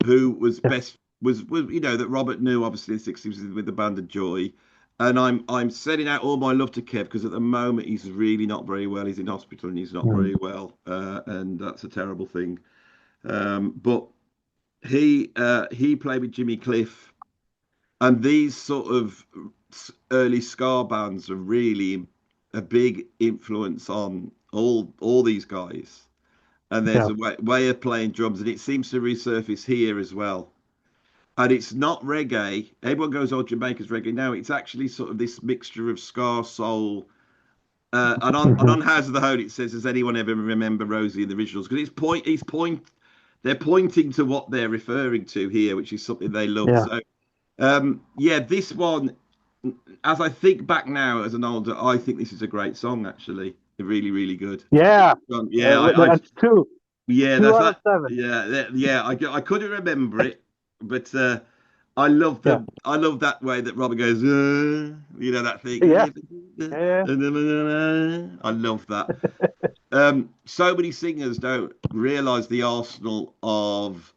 who was Yeah. best was that Robert knew obviously in the 60s with the band of Joy. And I'm sending out all my love to Kev because at the moment he's really not very well. He's in hospital and he's not Mm. very well, and that's a terrible thing. But he played with Jimmy Cliff, and these sort of early ska bands are really a big influence on all these guys. And there's Yeah. a way of playing drums, and it seems to resurface here as well. And it's not reggae. Everyone goes, "Oh, Jamaica's reggae." No, it's actually sort of this mixture of ska, soul, and on Hmm. House of the Holy it says, "Does anyone ever remember Rosie in the originals?" Because they're pointing to what they're referring to here, which is something they love. Yeah. So, yeah, this one, as I think back now as an older, I think this is a great song. Actually, really, really good. Yeah. Yeah, I That's two. yeah, Two that's out of that. seven. Yeah. I couldn't remember it, but Yeah. I love that way that Robert goes, that thing. Yeah. Yeah. I love that. So many singers don't realize the arsenal of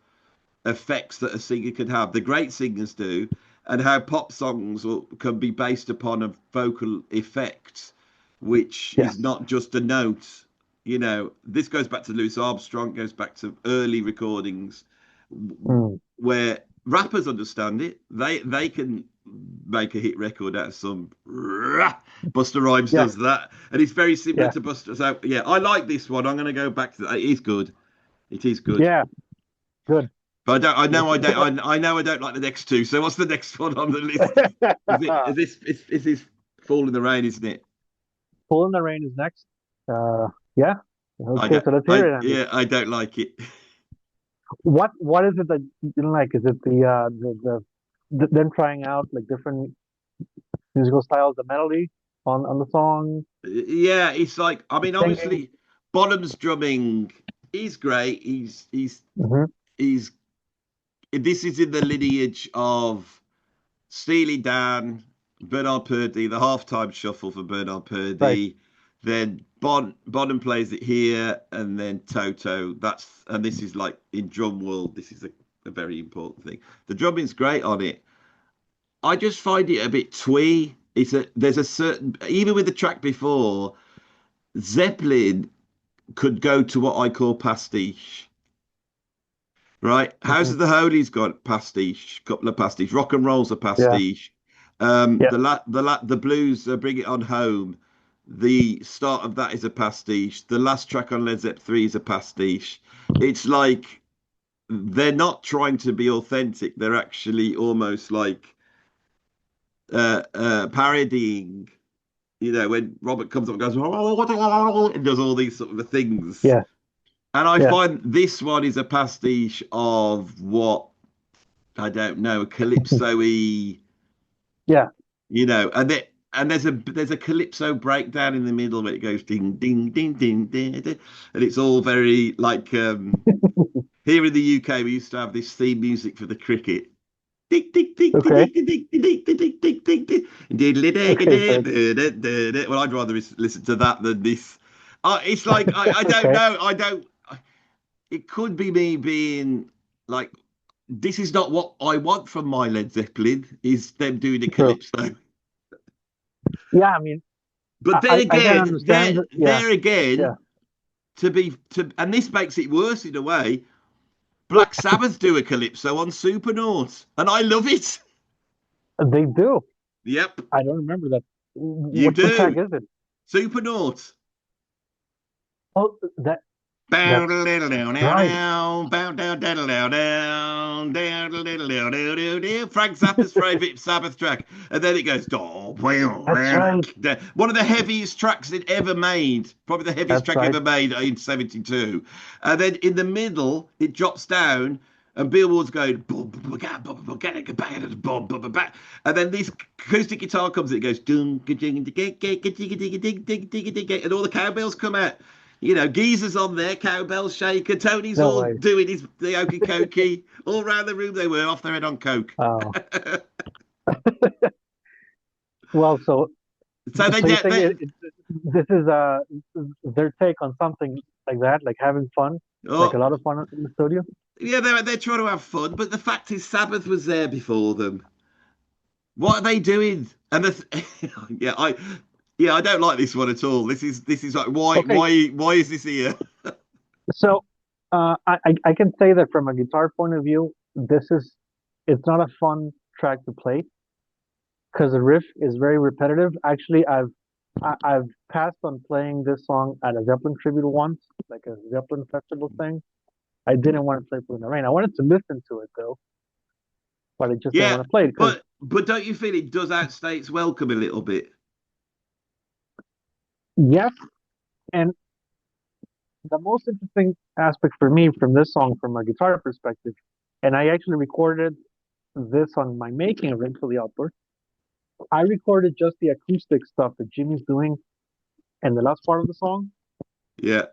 effects that a singer can have. The great singers do, and how pop songs can be based upon a vocal effect, which is Yes. not just a note. This goes back to Louis Armstrong, goes back to early recordings Mm. where rappers understand it. They can make a hit record out of some. Buster Rhymes Yeah. does that, and it's very similar Yeah. to Buster. So yeah, I like this one. I'm going to go back to that. It is good. It is good. Yeah. Good. But I don't. I know. I So don't. I know. I don't like the next two. So what's the next one on the list? Is it? Is this? Is this Fall in the Rain? Isn't it? Pull in the Rain is next. Uh, yeah. I Okay, don't. so let's hear I it, Andy. yeah. I don't like it. What is it that you don't like? Is it them trying out like different musical styles, the melody on the song, Yeah. It's like. I mean, singing? obviously, Bonham's drumming. He's great. Hmm. He's. This is in the lineage of Steely Dan. Bernard Purdie, the halftime shuffle for Bernard Right. Purdie. Then Bonham plays it here, and then Toto. And this is like in drum world, this is a very important thing. The drumming's great on it. I just find it a bit twee. There's a certain, even with the track before, Zeppelin could go to what I call pastiche. Right? House Hmm. of the Holy's got pastiche, couple of pastiche. Rock and roll's a Yeah. pastiche. Yeah. The blues, Bring It On Home. The start of that is a pastiche. The last track on Led Zeppelin 3 is a pastiche. It's like they're not trying to be authentic. They're actually almost like parodying. You know, when Robert comes up and goes, and does all these sort of things. Yeah. And I Yeah. find this one is a pastiche of what I don't know, a calypso-y, Yeah. and there's a calypso breakdown in the middle where it goes ding ding ding ding ding, ding, and it's all very like here in the UK we used to have this theme music for the cricket. Ding ding ding ding Okay. ding ding ding ding ding ding ding ding. Okay. So Well, I'd rather listen to that than this. It's like I don't okay. know. I don't. It could be me being like, this is not what I want from my Led Zeppelin, is them doing the True. calypso. Yeah. I mean, But then I can again, understand. Yeah. there again, Yeah. and this makes it worse in a way. Black Sabbath do a calypso on Supernaut, and I love it. They do. Yep, I don't remember that. you What track do. is it? Supernaut. Oh, that's right. Frank Zappa's favorite Sabbath track, and then it goes. That's right. One of the heaviest tracks it ever made, probably the heaviest That's track right. ever made in '72. And then in the middle, it drops down, and Bill Ward's going, and then this acoustic guitar comes in, it goes, and all the cowbells come out. You know, Geezer's on there, cowbell shaker. Tony's No all way. doing the okey cokey. All round the room they were off their head on coke. Oh, well, So so you think this is their take on something like that, like having fun, like a oh lot of fun in the studio? yeah, they're trying to have fun, but the fact is Sabbath was there before them. What are they doing? And yeah, I don't like this one at all. This is like Okay, why is this here? so I can say that from a guitar point of view, it's not a fun track to play because the riff is very repetitive. Actually, I've passed on playing this song at a Zeppelin tribute once, like a Zeppelin festival thing. I didn't want to play Blue in the Rain. I wanted to listen to it though, but I just didn't Yeah, want to play it because but don't you feel it does outstay its welcome a little bit? yes, and the most interesting aspect for me from this song, from a guitar perspective, and I actually recorded this on my making of Into the Outdoors. I recorded just the acoustic stuff that Jimmy's doing in the last part of the song. Yeah.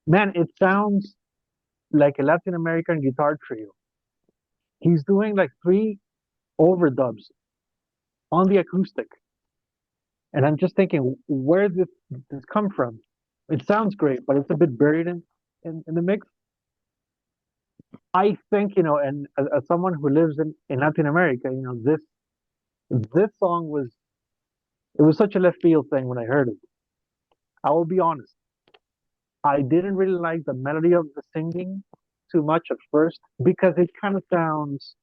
Man, it sounds like a Latin American guitar trio. He's doing like three overdubs on the acoustic. And I'm just thinking, where did this come from? It sounds great, but it's a bit buried in the mix. I think, and as someone who lives in Latin America, this song it was such a left field thing when I heard it. I will be honest. I didn't really like the melody of the singing too much at first because it kind of sounds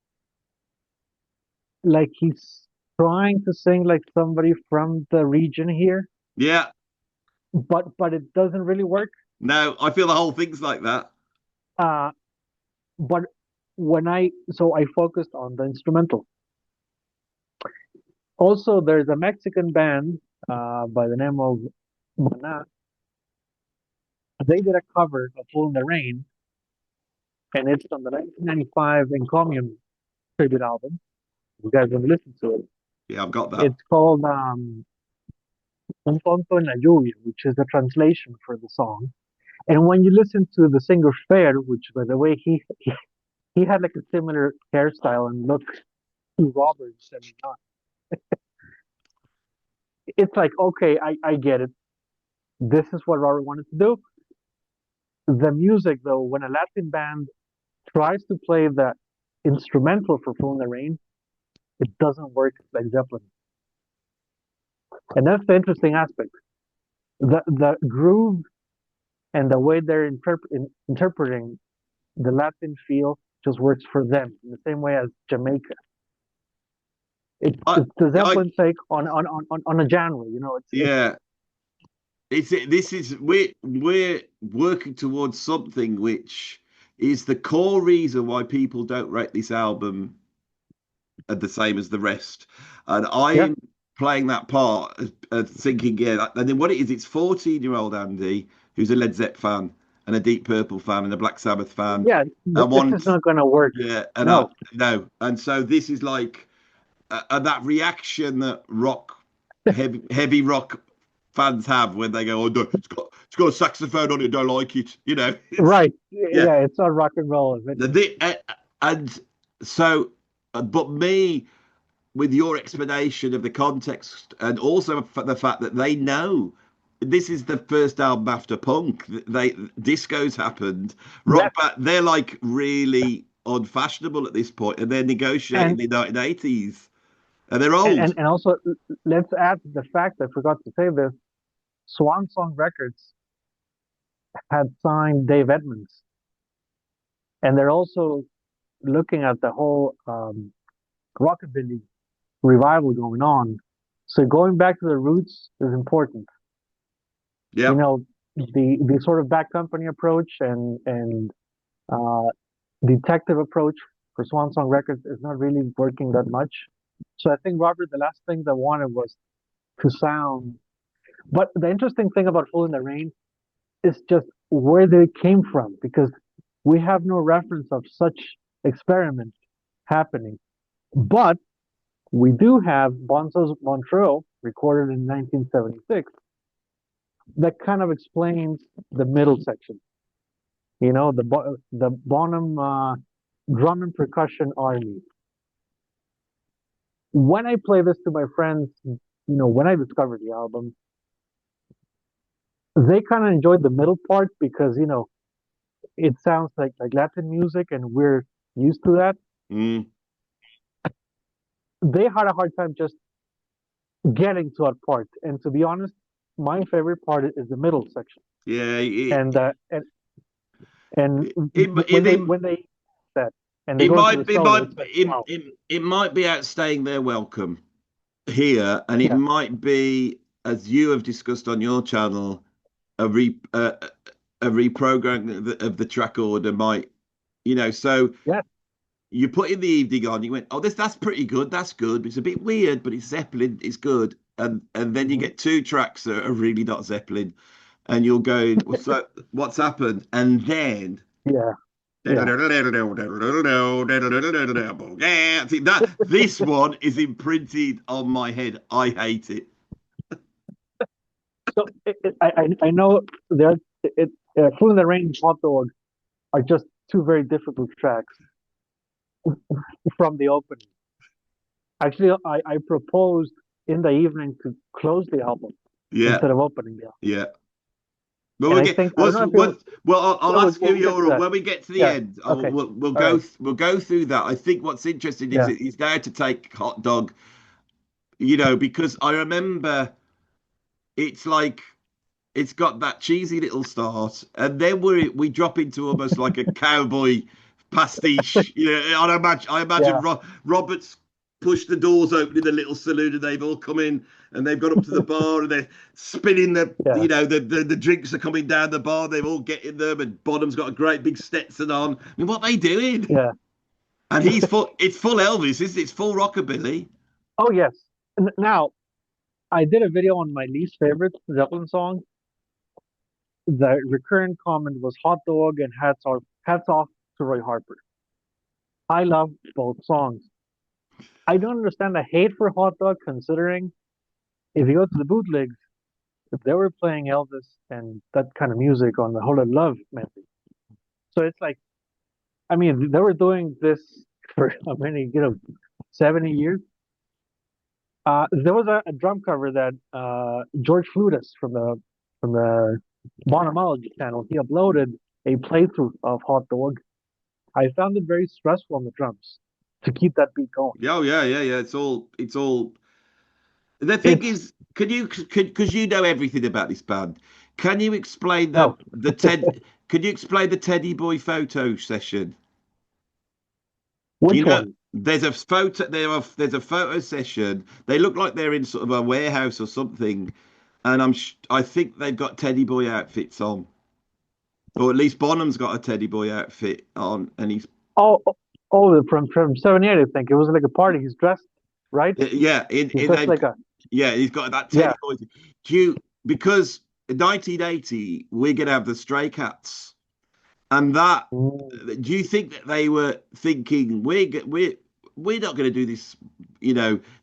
like he's trying to sing like somebody from the region here, Yeah. but it doesn't really work. No, I feel the whole thing's like that. Uh, but I focused on the instrumental. Also, there's a Mexican band by the name of Maná. They did a cover of "Fool in the Rain," and it's on the 1995 Encomium tribute album. You guys want to listen to it? Yeah, I've got that. It's called Un Tonto en la Lluvia, which is the translation for the song. And when you listen to the singer Fair, which by the way he had like a similar hairstyle and look to Roberts and it's like, okay, I get it. This is what Robert wanted to do. The music, though, when a Latin band tries to play the instrumental for Fool in the Rain, it doesn't work like Zeppelin. And that's the interesting aspect. The groove and the way they're interpreting the Latin feel just works for them in the same way as Jamaica. I, It's the I, Zeppelin take on a genre, you know. It's yeah. This is we're working towards something which is the core reason why people don't rate this album the same as the rest. And yeah, I'm playing that part, thinking, yeah, and then what it is, it's 14-year-old Andy who's a Led Zepp fan and a Deep Purple fan and a Black Sabbath fan, yeah. and This is wants, not gonna work. yeah, and I No, no, and so this is like that reaction that heavy rock fans have when they go, "Oh no, it's got a saxophone on it, don't like it," you know. It's right? yeah, Yeah, it's not rock and roll. and so, but me with your explanation of the context and also the fact that they know this is the first album after punk. They disco's happened, rock, Yes, but they're like really unfashionable at this point, and they're negotiating and the 1980s, and they're old. and also let's add the fact I forgot to say this. Swan Song Records had signed Dave Edmunds, and they're also looking at the whole rockabilly revival going on. So going back to the roots is important. You Yeah, know, the sort of back company approach and uh, detective approach for Swan Song Records is not really working that much. So I think Robert, the last thing they wanted was to sound. But the interesting thing about Fool in the Rain is just where they came from, because we have no reference of such experiments happening. But we do have Bonzo's Montreux, recorded in 1976, that kind of explains the middle section. You know, the Bonham drum and percussion army. When I play this to my friends, you know, when I discovered the album, they kind of enjoyed the middle part because, you know, it sounds like Latin music and we're used to that. mm, They had a hard time just getting to that part. And to be honest, my favorite part is the middle section. yeah. And and It, when they that and they it go into the might solo, it's like, wow, it might be outstaying their welcome here, and it yeah, might be, as you have discussed on your channel, a re a reprogramming of the track order might, you know. So yeah, you put in the evening on, you went, oh, that's pretty good, that's good. It's a bit weird, but it's Zeppelin, it's good. And then you hmm get two tracks that are really not Zeppelin, and you're going, what's happened? And then yeah, yeah. See, that this one is imprinted on my head. I hate it. So I know there it Fool in the Rain and Hot Dog are just two very difficult tracks from the opening. Actually, I proposed in the evening to close the album Yeah, instead of opening the album. yeah. But And we'll I get think I don't know if it was. well. I'll ask you We'll get to your that. when we get to the Yeah. end. Okay. We'll All right. we'll go through that. I think what's interesting is Yeah. he's there to take hot dog. You know, because I remember it's like it's got that cheesy little start, and then we drop into almost like a cowboy pastiche. You know, I imagine Yeah. Roberts pushed the doors open in the little saloon, and they've all come in, and they've gone up to the bar, and they're spinning Yeah. you know, the drinks are coming down the bar. They've all getting them, and Bonham's got a great big Stetson on. I mean, what are they doing? Yeah. And he's full. It's full Elvis. It's full rockabilly. Oh yes. Now I did a video on my least favorite Zeppelin song. The recurrent comment was "Hot Dog" and Hats off to Roy Harper." I love both songs. I don't understand the hate for Hot Dog, considering if you go to the bootlegs, if they were playing Elvis and that kind of music on the Whole of Love method. So it's like, I mean, they were doing this for how many, 70 years. There was a drum cover that George Flutus from the Bonamology channel. He uploaded a playthrough of Hot Dog. I found it very stressful on the drums to keep that beat going. Oh yeah, yeah, yeah. It's all. The thing It's is, can you because you know everything about this band? Can you explain no, the Ted? Can you explain the Teddy Boy photo session? which You know, one? there's a photo session. They look like they're in sort of a warehouse or something, and I think they've got Teddy Boy outfits on, or at least Bonham's got a Teddy Boy outfit on, and he's Oh, from '78, I think it was like a party. He's dressed right. yeah, He's in dressed they've like a yeah, he's got that yeah. Teddy Boy. Do you because in 1980 we're gonna have the Stray Cats, and that Mm. do you think that they were thinking we're not going to do this,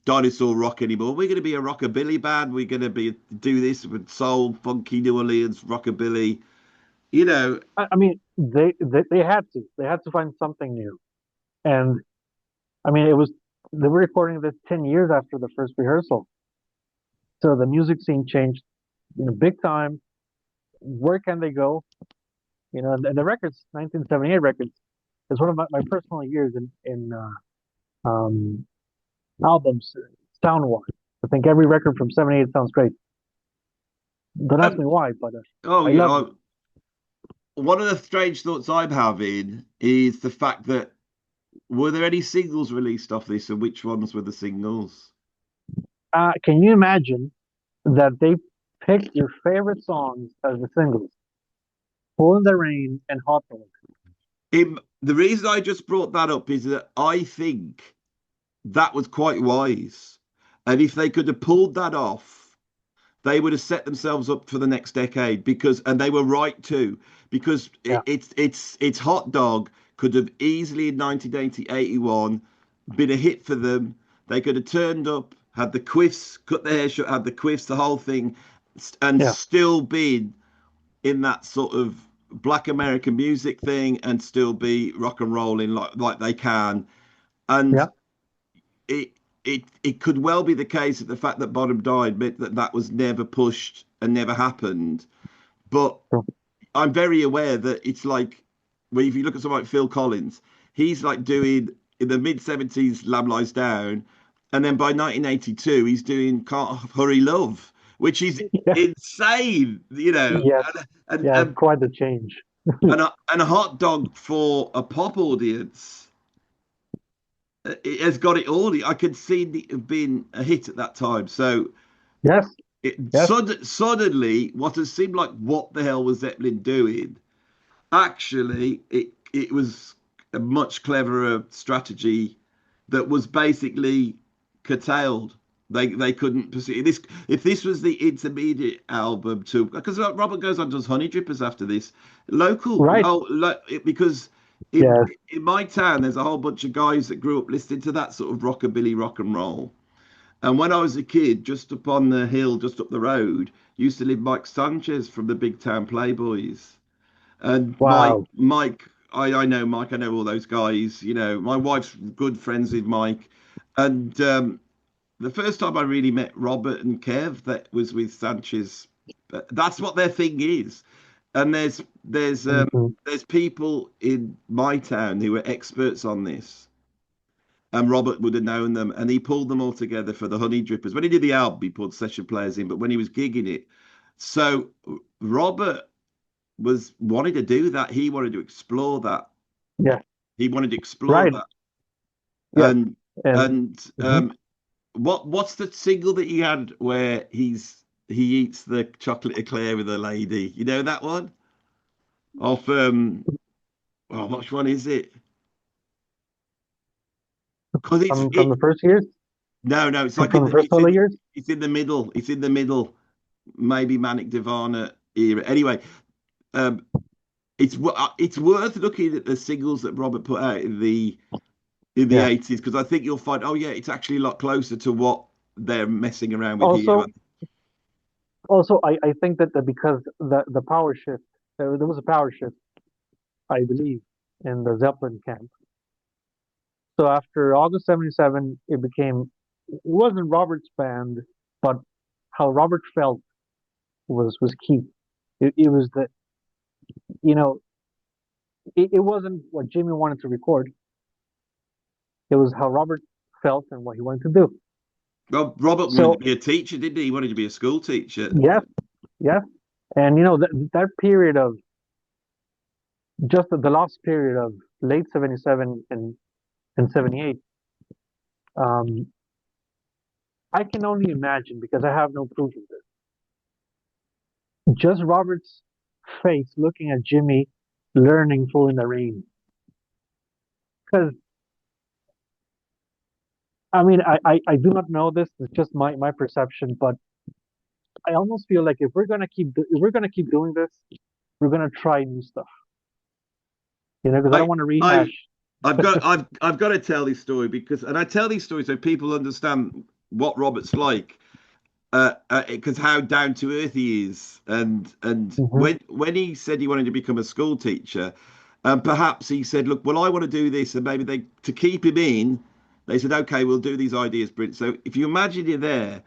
dinosaur rock anymore. We're going to be a rockabilly band. We're going to be do this with soul, funky New Orleans rockabilly. You know, I mean, they had to find something new, and I mean, it was they were recording this 10 years after the first rehearsal, so the music scene changed, big time. Where can they go? And the records, 1978 records, is one of my personal years in albums, sound wise. I think every record from '78 sounds great. Don't ask and me why, but oh, I love them. one of the strange thoughts I'm having is the fact that were there any singles released off this, and which ones were the singles? Can you imagine that they picked your favorite songs as the singles? "Pull in the Rain" and "Hot Dog." The reason I just brought that up is that I think that was quite wise. And if they could have pulled that off, they would have set themselves up for the next decade and they were right too, because Yeah, it's Hot Dog could have easily in 1980, 81 been a hit for them. They could have turned up, had the quiffs, cut their hair short, had the quiffs, the whole thing, and yeah, still been in that sort of black American music thing and still be rock and rolling like they can. yeah. And it it could well be the case that the fact that Bonham died meant that that was never pushed and never happened. But True. I'm very aware that it's like, well, if you look at someone like Phil Collins, he's like doing in the mid '70s Lamb Lies Down, and then by 1982 he's doing Can't Hurry Love, which is Yeah, insane, yes, and yeah. It's and, quite the change. and a hot dog for a pop audience. It has got it all. I could see it being a hit at that time. So Yes, yes. suddenly, what has seemed like what the hell was Zeppelin doing? Actually, it was a much cleverer strategy that was basically curtailed. They couldn't pursue this. If this was the intermediate album to, because Robert goes on does Honey Drippers after this, Right. because in Yes. in my town there's a whole bunch of guys that grew up listening to that sort of rockabilly rock and roll. And when I was a kid, just up on the hill, just up the road, used to live Mike Sanchez from the Big Town Playboys. And Wow. I know Mike, I know all those guys. My wife's good friends with Mike. And the first time I really met Robert and Kev, that was with Sanchez. That's what their thing is. And Hmm. there's people in my town who are experts on this, and Robert would have known them, and he pulled them all together for the Honey Drippers. When he did the album, he pulled session players in, but when he was gigging it, so Robert was wanting to do that. He wanted to explore that. Yes. He wanted to explore Right. that. Yes. And And and mhm. what's the single that he had where he eats the chocolate eclair with a lady? You know that one? Off which one is it? Because From the first years, no, it's like from the first couple of years. it's in the middle. It's in the middle. Maybe Manic Divana era. Anyway, um, it's worth looking at the singles that Robert put out in the Yeah. 80s, because I think you'll find, oh yeah, it's actually a lot closer to what they're messing around with here. Also, I think that because the power shift, there was a power shift, I believe, in the Zeppelin camp. So after August '77, it became it wasn't Robert's band, but how Robert felt was key. It was that, you know, it wasn't what Jimmy wanted to record. It was how Robert felt and what he wanted to do. Well, Robert wanted to So be a teacher, didn't he? He wanted to be a school teacher. yes, yes, and that period of just the last period of late '77 and '78. Um, I can only imagine because I have no proof of this. Just Robert's face looking at Jimmy learning Full in the Rain. Because I mean, I do not know this. It's just my perception, but I almost feel like if we're gonna keep doing this, we're gonna try new stuff. Because I don't I, want to I, rehash. I've got to tell this story because, and I tell these stories so people understand what Robert's like, because how down to earth he is, and Hmm. when he said he wanted to become a school teacher, perhaps he said, look, well, I want to do this, and maybe they to keep him in, they said, okay, we'll do these ideas, Brent. So if you imagine you're there,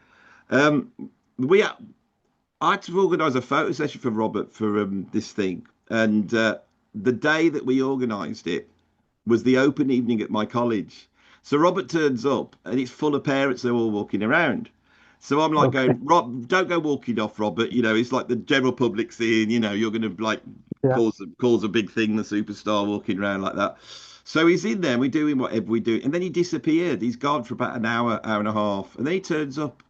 um, we I had to organise a photo session for Robert for this thing, and the day that we organised it was the open evening at my college. So Robert turns up, and it's full of parents. They're all walking around. So I'm like Okay. going, Rob, don't go walking off, Robert. It's like the general public seeing. You're going to like Yeah. cause a big thing. The superstar walking around like that. So he's in there, and we're doing whatever we do, and then he disappeared. He's gone for about an hour, hour and a half, and then he turns up.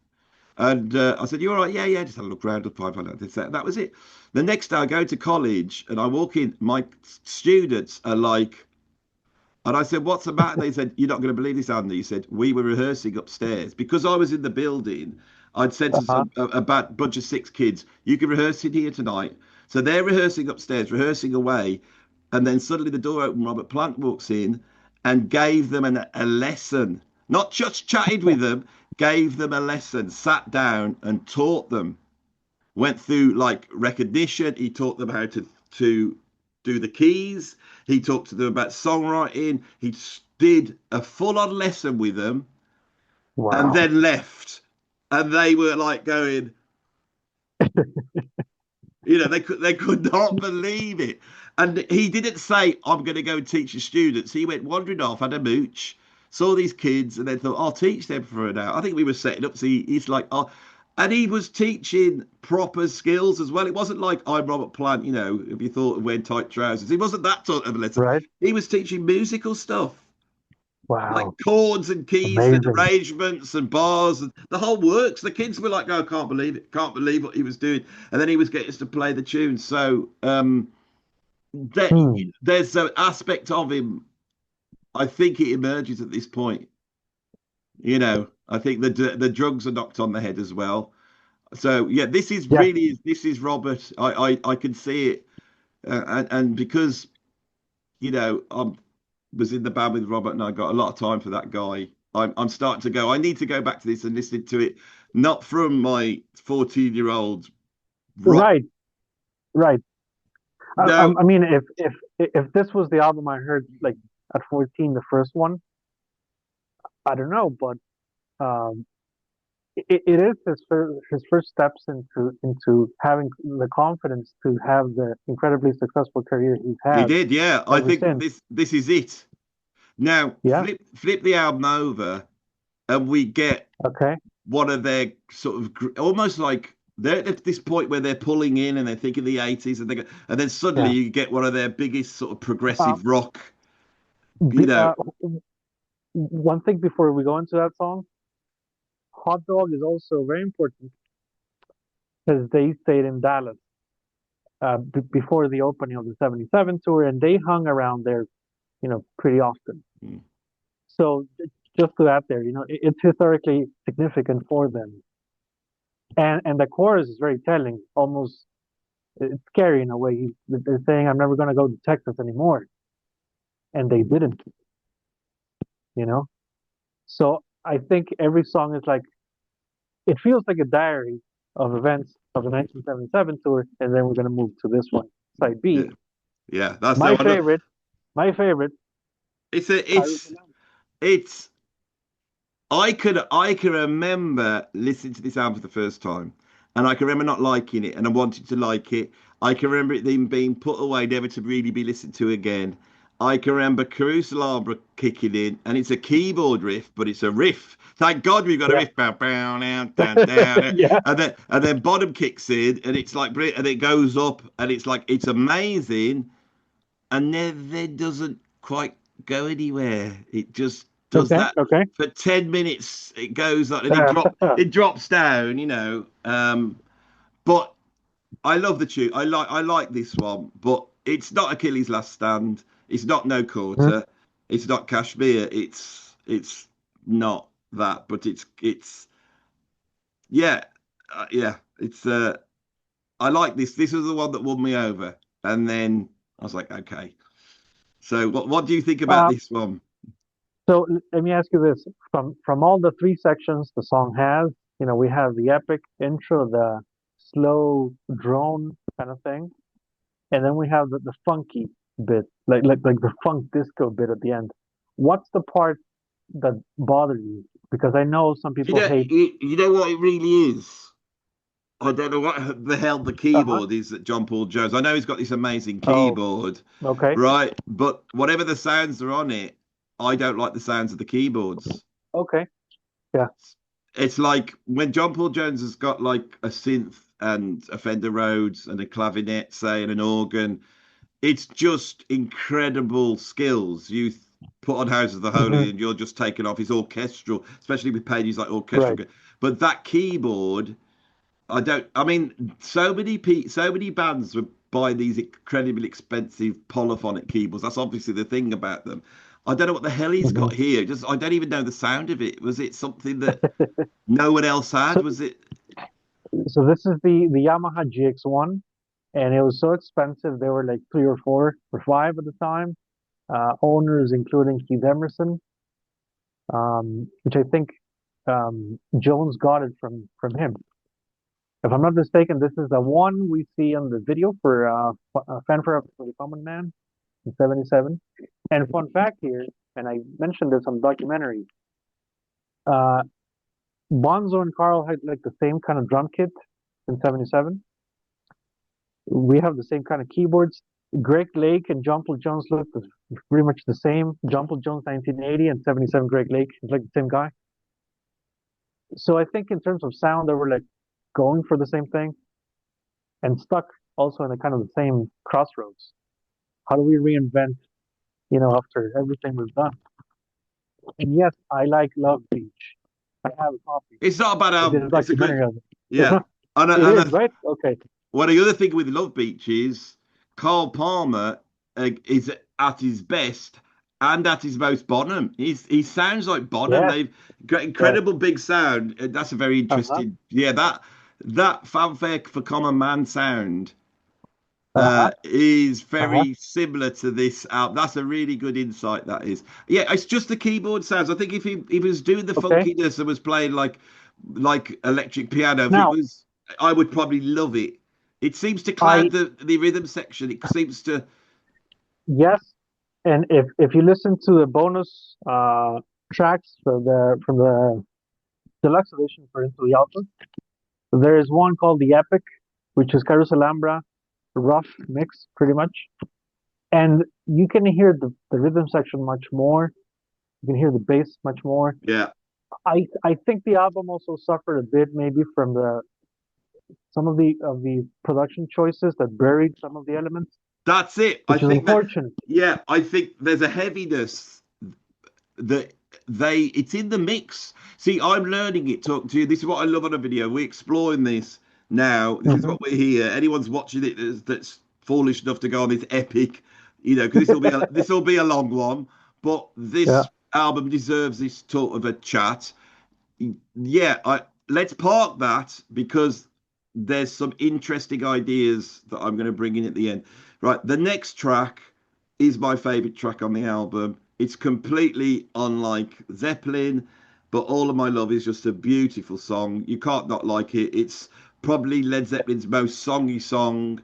And I said, "You all right? Yeah, yeah." Just had a look around the pipe. That was it. The next day, I go to college and I walk in. My students are like, and I said, "What's the matter?" They said, "You're not going to believe this, Andy." He said, "We were rehearsing upstairs because I was in the building. I'd said to Uh-huh. a bunch of six kids, you can rehearse in here tonight." So they're rehearsing upstairs, rehearsing away, and then suddenly the door opened. Robert Plant walks in and gave them a lesson. Not just chatted with them, gave them a lesson, sat down and taught them. Went through like recognition. He taught them how to do the keys. He talked to them about songwriting. He did a full-on lesson with them and Wow. then left. And they were like going, they could not believe it. And he didn't say, I'm going to go and teach the students. He went wandering off, had a mooch, saw these kids, and then thought, I'll teach them for an hour. I think we were setting up. So he's like, oh, and he was teaching proper skills as well. It wasn't like I'm Robert Plant, if you thought of wearing tight trousers. He wasn't that sort of a lesson. Right. He was teaching musical stuff like Wow. chords and keys and Amazing. arrangements and bars and the whole works. The kids were like, "Oh, I can't believe it! Can't believe what he was doing." And then he was getting us to play the tunes. So there, Hmm. there's an aspect of him. I think it emerges at this point. I think the drugs are knocked on the head as well. So yeah, Yeah. this is Robert. I can see it, and because I was in the band with Robert, and I got a lot of time for that guy. I'm starting to go. I need to go back to this and listen to it, not from my 14-year-old rock. Right. Right. No, I mean, if this was the album I heard like at 14, the first one, I don't know, but um, it is his first steps into having the confidence to have the incredibly successful career he's he had did. Yeah, I ever think since. this is it. Now Yeah. flip the album over, and we get Okay. one of their sort of almost like they're at this point where they're pulling in and they're thinking the 80s, and then suddenly Yeah. you get one of their biggest sort of Uh, progressive rock. You be, know, uh, One thing before we go into that song, Hot Dog is also very important because they stayed in Dallas before the opening of the '77 tour, and they hung around there, pretty often. mm, So just to add there, it's historically significant for them. And the chorus is very telling, almost it's scary in a way. They're saying, "I'm never going to go to Texas anymore," and they didn't, you know. So I think every song is like it feels like a diary of events of the 1977 tour, and then we're going to move to this one, side yeah, B. yeah. That's the My one. favorite, my favorite, It's a, Carouselambra. it's I can remember listening to this album for the first time, and I can remember not liking it, and I wanted to like it. I can remember it then being put away, never to really be listened to again. I can remember Carouselambra kicking in, and it's a keyboard riff, but it's a riff. Thank God we've got a Yeah. riff. Bow, bow, down, down, down, Yeah. and then bottom kicks in, and it's like, and it goes up, and it's like it's amazing, and then doesn't quite go anywhere. It just does Okay. that Okay. for 10 minutes. It goes on and it drops down, But I love the tune. I like this one, but it's not Achilles' Last Stand. It's not No Mhm. Quarter. It's not Kashmir. It's not that, but it's yeah, yeah. It's I like this. This was the one that won me over, and then I was like, okay. So what do you think about Um, this one? so let me ask you this: from all the three sections the song has, we have the epic intro, the slow drone kind of thing, and then we have the funky bit, like the funk disco bit at the end. What's the part that bothers you? Because I know some You people know, hate. you know what it really is. I don't know what the hell the Uh-huh. keyboard is that John Paul Jones. I know he's got this amazing Oh, keyboard, okay, right? But whatever the sounds are on it, I don't like the sounds of the keyboards. okay, yeah. It's like when John Paul Jones has got like a synth and a Fender Rhodes and a clavinet, say, and an organ. It's just incredible skills. Put on House of the Hmm. Holy and you're just taken off. It's orchestral, especially with pages like orchestral. Right. But that keyboard, I don't. I mean, so many bands would buy these incredibly expensive polyphonic keyboards. That's obviously the thing about them. I don't know what the hell he's Hmm. got here. Just I don't even know the sound of it. Was it something that no one else had? So, Was it? so this is the Yamaha GX1, and it was so expensive. They were like three or four or five at the time. Owners including Keith Emerson, which I think Jones got it from him. If I'm not mistaken, this is the one we see on the video for Fanfare for the Common Man in '77. And fun fact here, and I mentioned this on the documentary, uh, Bonzo and Carl had like the same kind of drum kit in '77. We have the same kind of keyboards. Greg Lake and John Paul Jones look pretty much the same. John Paul Jones 1980 and '77 Greg Lake is like the same guy. So I think in terms of sound, they were like going for the same thing and stuck also in a kind of the same crossroads. How do we reinvent, after everything we've done? And yes, I like Love Beach. I have a copy. It's not a bad I did album. a It's a good. documentary on it. It's Yeah. not. And It and is right. Okay. well, the other thing with Love Beach is Carl Palmer is at his best and at his most Bonham. He sounds like Bonham. Yes. They've got Yes. incredible big sound. That's a very Uh-huh. interesting. Yeah, that fanfare for Common Man sound Uh-huh. is Uh-huh. very similar to this album. That's a really good insight. That is. Yeah, it's just the keyboard sounds. I think if he was doing the Okay. funkiness and was playing like electric piano, if it Now, was, I would probably love it. It seems to cloud I the rhythm section. It seems to. yes, and if you listen to the bonus tracks from the deluxe edition for Into the Alpha, there is one called the Epic, which is Carouselambra rough mix, pretty much. And you can hear the rhythm section much more. You can hear the bass much more. Yeah, I think the album also suffered a bit maybe from the some of the production choices that buried some of the elements, that's it. I which is think that. unfortunate. Yeah, I think there's a heaviness that it's in the mix. See, I'm learning it talking to you. This is what I love on a video. We're exploring this now. This is Hmm. what we're here. Anyone's watching it that's foolish enough to go on this epic, because this will be a long one. But Yeah. this album deserves this sort of a chat. Yeah, let's park that because there's some interesting ideas that I'm going to bring in at the end. Right, the next track is my favorite track on the album. It's completely unlike Zeppelin, but All of My Love is just a beautiful song. You can't not like it. It's probably Led Zeppelin's most songy song.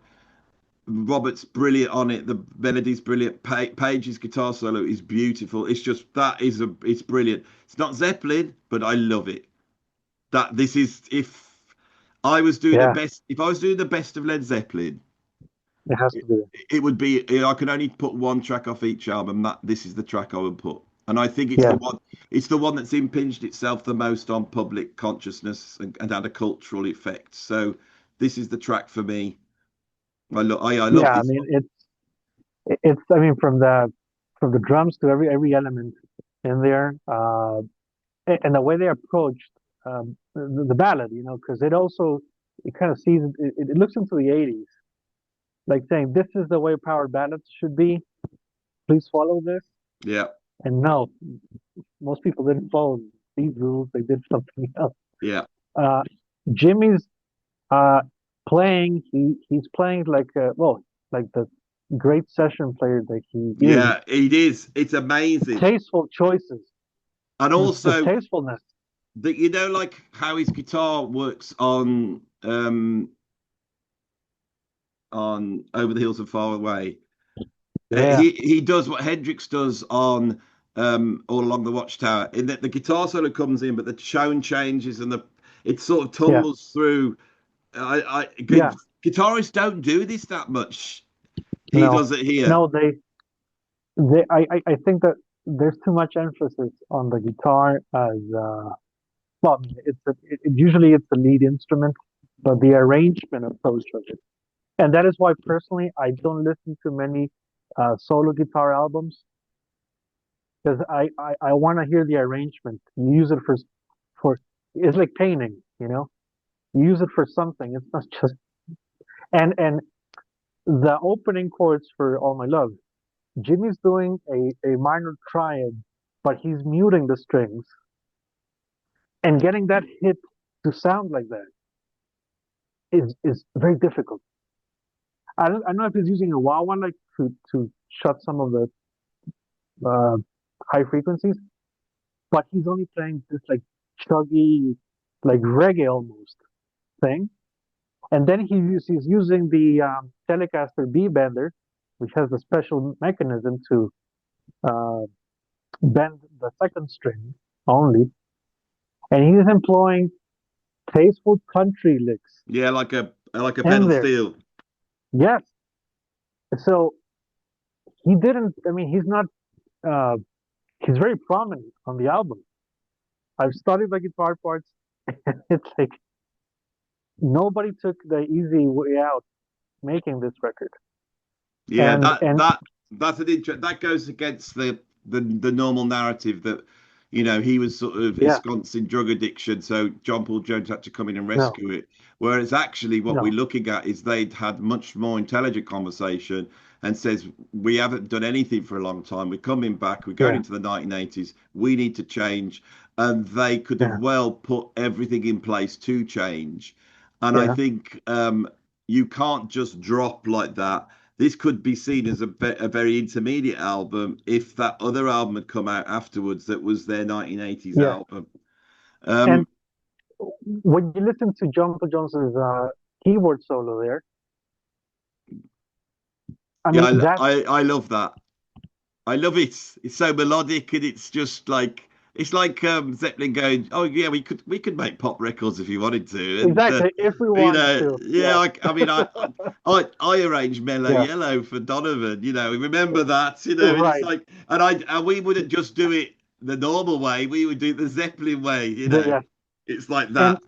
Robert's brilliant on it. The melody's brilliant. Page's guitar solo is beautiful. It's just it's brilliant. It's not Zeppelin, but I love it. That this is if I was doing the Yeah, best, if I was doing the best of Led Zeppelin, it has it, to be. it would be. I can only put one track off each album. That this is the track I would put, and I think it's the Yeah, one. It's the one that's impinged itself the most on public consciousness and had a cultural effect. So this is the track for me. I love yeah. I this mean, one. it's. I mean, from the drums to every element in there, and the way they approached the ballad, because it kind of sees it looks into the '80s, like saying this is the way power ballads should be. Please follow this. Yeah, And no, most people didn't follow these rules. They did something else. yeah, Uh, Jimmy's uh, playing. He's playing like the great session player that he is. yeah. It is. It's amazing, Tasteful choices, and the also tastefulness. that like how his guitar works on Over the Hills and Far Away. Yeah, He does what Hendrix does on All Along the Watchtower, in that the guitar solo comes in, but the tone changes and the it sort of yeah, tumbles through. yeah. Guitarists don't do this that much. He No, does it here. no. I think that there's too much emphasis on the guitar as well. Usually it's the lead instrument, but the arrangement approach of it. And that is why personally I don't listen to many solo guitar albums because I want to hear the arrangement. You use it for it's like painting. You use it for something. It's not just and the opening chords for All My Love. Jimmy's doing a minor triad, but he's muting the strings and getting that hit to sound like that is very difficult. I don't know if he's using a wah wah like to shut some of the uh, high frequencies, but he's only playing this like chuggy, like reggae almost thing. And then he's using the Telecaster B bender, which has a special mechanism to uh, bend the second string only. And he's employing tasteful country licks Yeah, like a in pedal there. steel. Yes. So he didn't, I mean, uh, he's very prominent on the album. I've studied the guitar parts. It's like nobody took the easy way out making this record. Yeah, And that's an interest that goes against the normal narrative that he was sort of yeah, ensconced in drug addiction, so John Paul Jones had to come in and no, rescue it. Whereas actually, what we're no, looking at is they'd had much more intelligent conversation and says we haven't done anything for a long time. We're coming back. We're going yeah, into the 1980s. We need to change, and they could have yeah, well put everything in place to change. And I yeah, think you can't just drop like that. This could be seen as a very intermediate album if that other album had come out afterwards that was their 1980s yeah. album. And Um, when you listen to John Paul Jones's keyboard solo there, I yeah, mean, that's I love that. I love it. It's so melodic and it's just like it's like Zeppelin going, oh yeah, we could make pop records if you wanted to, and exactly if we wanted to. yeah, Yes. I mean, I arranged Mellow Yeah, Yellow for Donovan, remember that, and it's right. like, and we wouldn't just do it the normal way, we would do it the Zeppelin way, Yeah. it's like And that.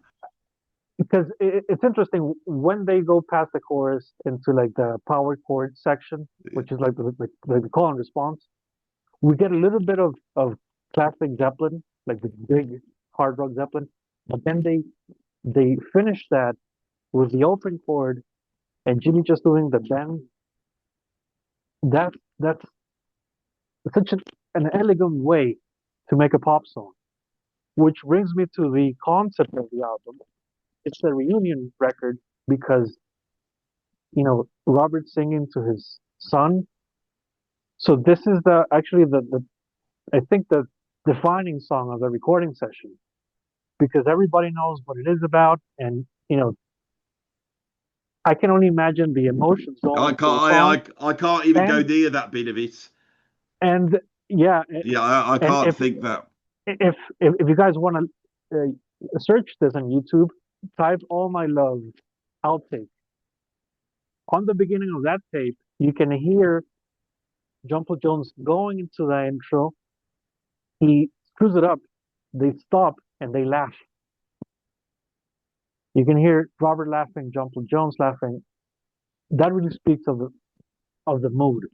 because it's interesting when they go past the chorus into like the power chord section, which is like the call and response, we get a little bit of classic Zeppelin, like the big hard rock Zeppelin, but then they finish that with the open chord and Jimmy just doing the bend. That's such an elegant way to make a pop song, which brings me to the concept of the album. It's a reunion record because Robert singing to his son. So this is the actually the I think the defining song of the recording session because everybody knows what it is about, and I can only imagine the emotions going I into can't. a song, I can't even go and near that bit of it. and yeah, Yeah, I and can't think that. if you guys want to search this on YouTube, type "All My Love" outtake. On the beginning of that tape, you can hear Jumbo Jones going into the intro. He screws it up. They stop and they laugh. You can hear Robert laughing, Jumbo Jones laughing. That really speaks of the mood,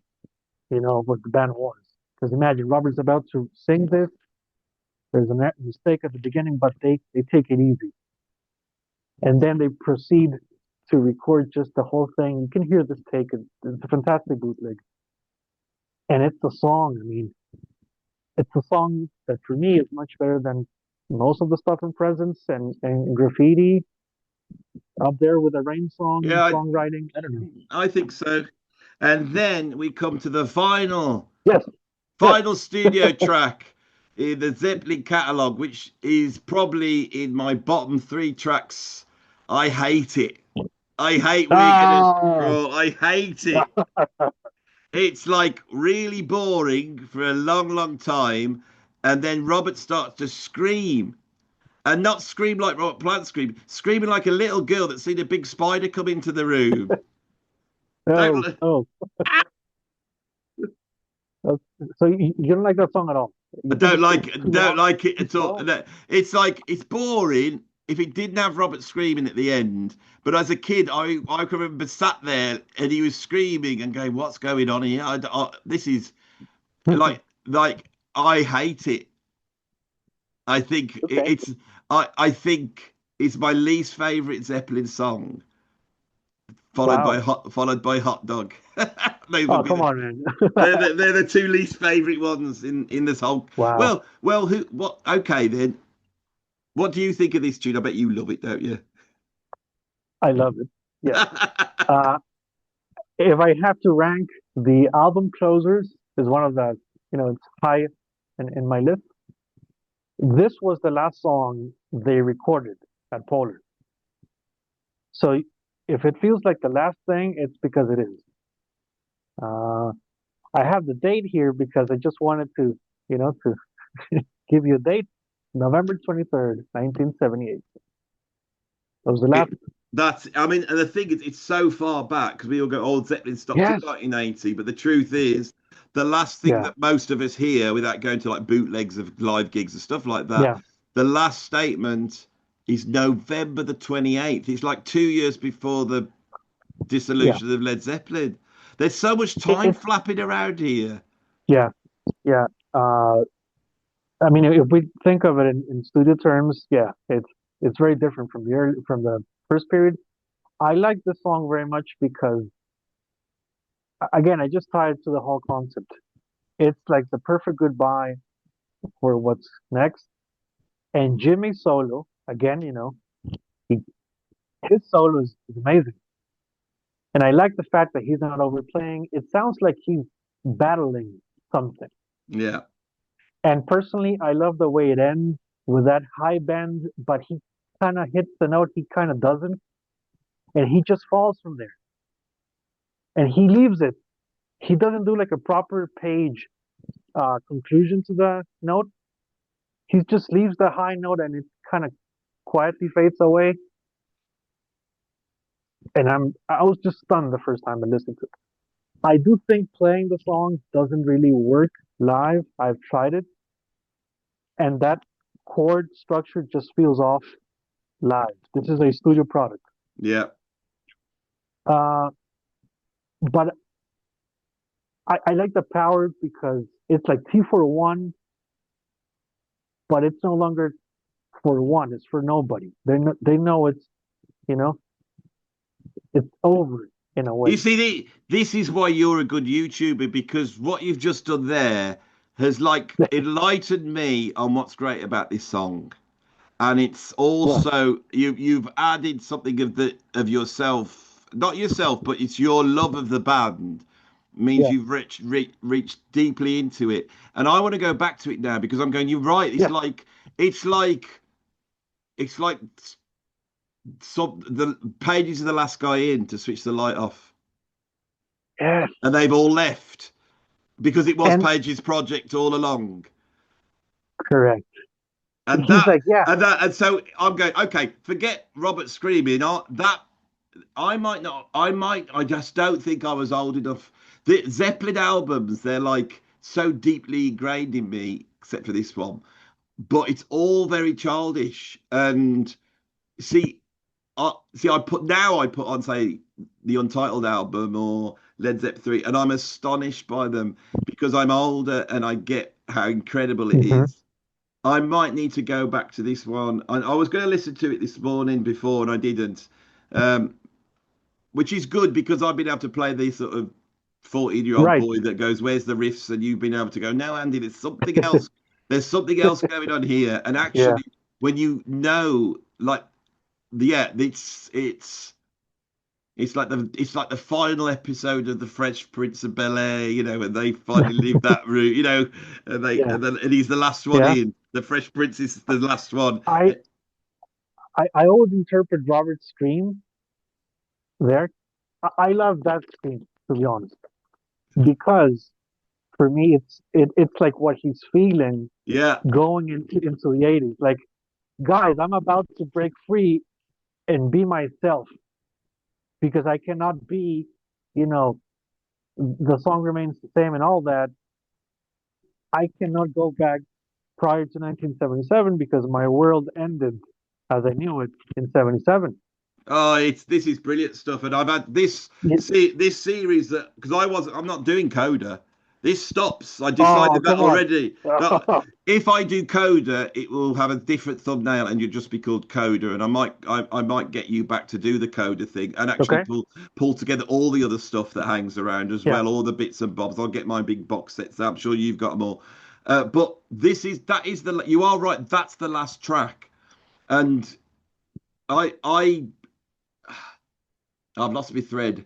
what the band was. Because imagine Robert's about to sing this. There's a mistake at the beginning, but they take it easy. And then they proceed to record just the whole thing. You can hear this take. It's a fantastic bootleg. And it's a song. I mean, it's a song that for me is much better than most of the stuff in Presence and Graffiti, up there with the Rain song and Yeah, songwriting. I don't know. I think so. And then we come to the Yes, yes. final studio track in the Zeppelin catalog, which is probably in my bottom three tracks. I hate it. I hate We're Gonna Ah, Scroll. I hate it. It's like really boring for a long, long time. And then Robert starts to scream. And not scream like Robert Plant screaming like a little girl that's seen a big spider come into the room. no, Don't, no. Uh, So you don't like that song at all? I You think it's too don't long, like it too at all. slow? It's like it's boring if it didn't have Robert screaming at the end. But as a kid, I can remember sat there and he was screaming and going, "What's going on here? This is like I hate it. I think Okay. I think it's my least favorite Zeppelin song, Wow. followed by Hot Dog. Those Oh, would be come on, man. they're the two least favorite ones in this whole. Wow. Who what? Okay then. What do you think of this tune? I bet you love it, don't you? I love it. Yes. Uh, if I have to rank the album closers is one of the, it's high in my list. This was the last song they recorded at Polar. So if it feels like the last thing, it's because it is. Uh, I have the date here because I just wanted to give you a date. November 23rd, 1978. That was the it, last. I mean, and the thing is, it's so far back because we all go, "Oh, Zeppelin stopped in Yes. 1980," but the truth is, the last thing Yeah. that most of us hear, without going to like bootlegs of live gigs and stuff like that, Yeah. the last statement is November the 28th. It's like 2 years before the Yeah. dissolution of Led Zeppelin. There's so much time It's flapping around here. yeah. Yeah. Uh, I mean, if we think of it in studio terms, yeah, it's very different from the first period. I like this song very much because again, I just tie it to the whole concept. It's like the perfect goodbye for what's next. And Jimmy's solo, again, he, his solo is amazing. And I like the fact that he's not overplaying. It sounds like he's battling something. Yeah. And personally, I love the way it ends with that high bend, but he kind of hits the note, he kind of doesn't, and he just falls from there. And he leaves it. He doesn't do like a proper page conclusion to the note. He just leaves the high note and it kind of quietly fades away. And I was just stunned the first time I listened to it. I do think playing the song doesn't really work live. I've tried it, and that chord structure just feels off live. This is a studio product. Yeah. Uh, but I like the power because it's like T for one, but it's no longer for one. It's for nobody. They know you know it's over in a You way. see, this is why you're a good YouTuber because what you've just done there has like enlightened me on what's great about this song. And it's Yeah, also you've added something of yourself, not yourself, but it's your love of the band means yeah, you've reached deeply into it. And I want to go back to it now because I'm going. You're right. yeah, It's like the Pages of the last guy in to switch the light off, Yes. and they've all left because it was And Page's project all along. correct. And He's like, yeah, and so I'm going, okay, forget Robert screaming. I just don't think I was old enough. The Zeppelin albums, they're like so deeply ingrained in me, except for this one. But it's all very childish. And see, I put on, say, the Untitled album or Led Zeppelin 3, and I'm astonished by them because I'm older and I get how incredible it hmm is. I might need to go back to this one. I was going to listen to it this morning before, and I didn't, um, which is good because I've been able to play this sort of 14-year-old right. boy that goes, "Where's the riffs?" And you've been able to go, "No, Andy, there's something else. There's something else going on here." And Yeah, actually, when you know, like, yeah, it's like the final episode of the Fresh Prince of Bel-Air, and they finally leave that route, yeah, and he's the last one yeah. in. The Fresh Prince is the last one. I, I always interpret Robert's scream there. I love that scream, to be honest, because for me, it's like what he's feeling Yeah. going into the 80s. Like, guys, I'm about to break free and be myself because I cannot be, you know, the song remains the same and all that. I cannot go back prior to 1977 because my world ended as I knew it in 77. Oh, it's this is brilliant stuff, and I've had Yeah. this series that because I'm not doing Coda. This stops. I Oh, decided that come on. already. That if I do Coda, it will have a different thumbnail, and you'll just be called Coda. And I might get you back to do the Coda thing, and actually Okay. pull together all the other stuff that hangs around as Yeah. well, all the bits and bobs. I'll get my big box sets. I'm sure you've got them all. But that is the you are right. That's the last track, and I I've lost my thread.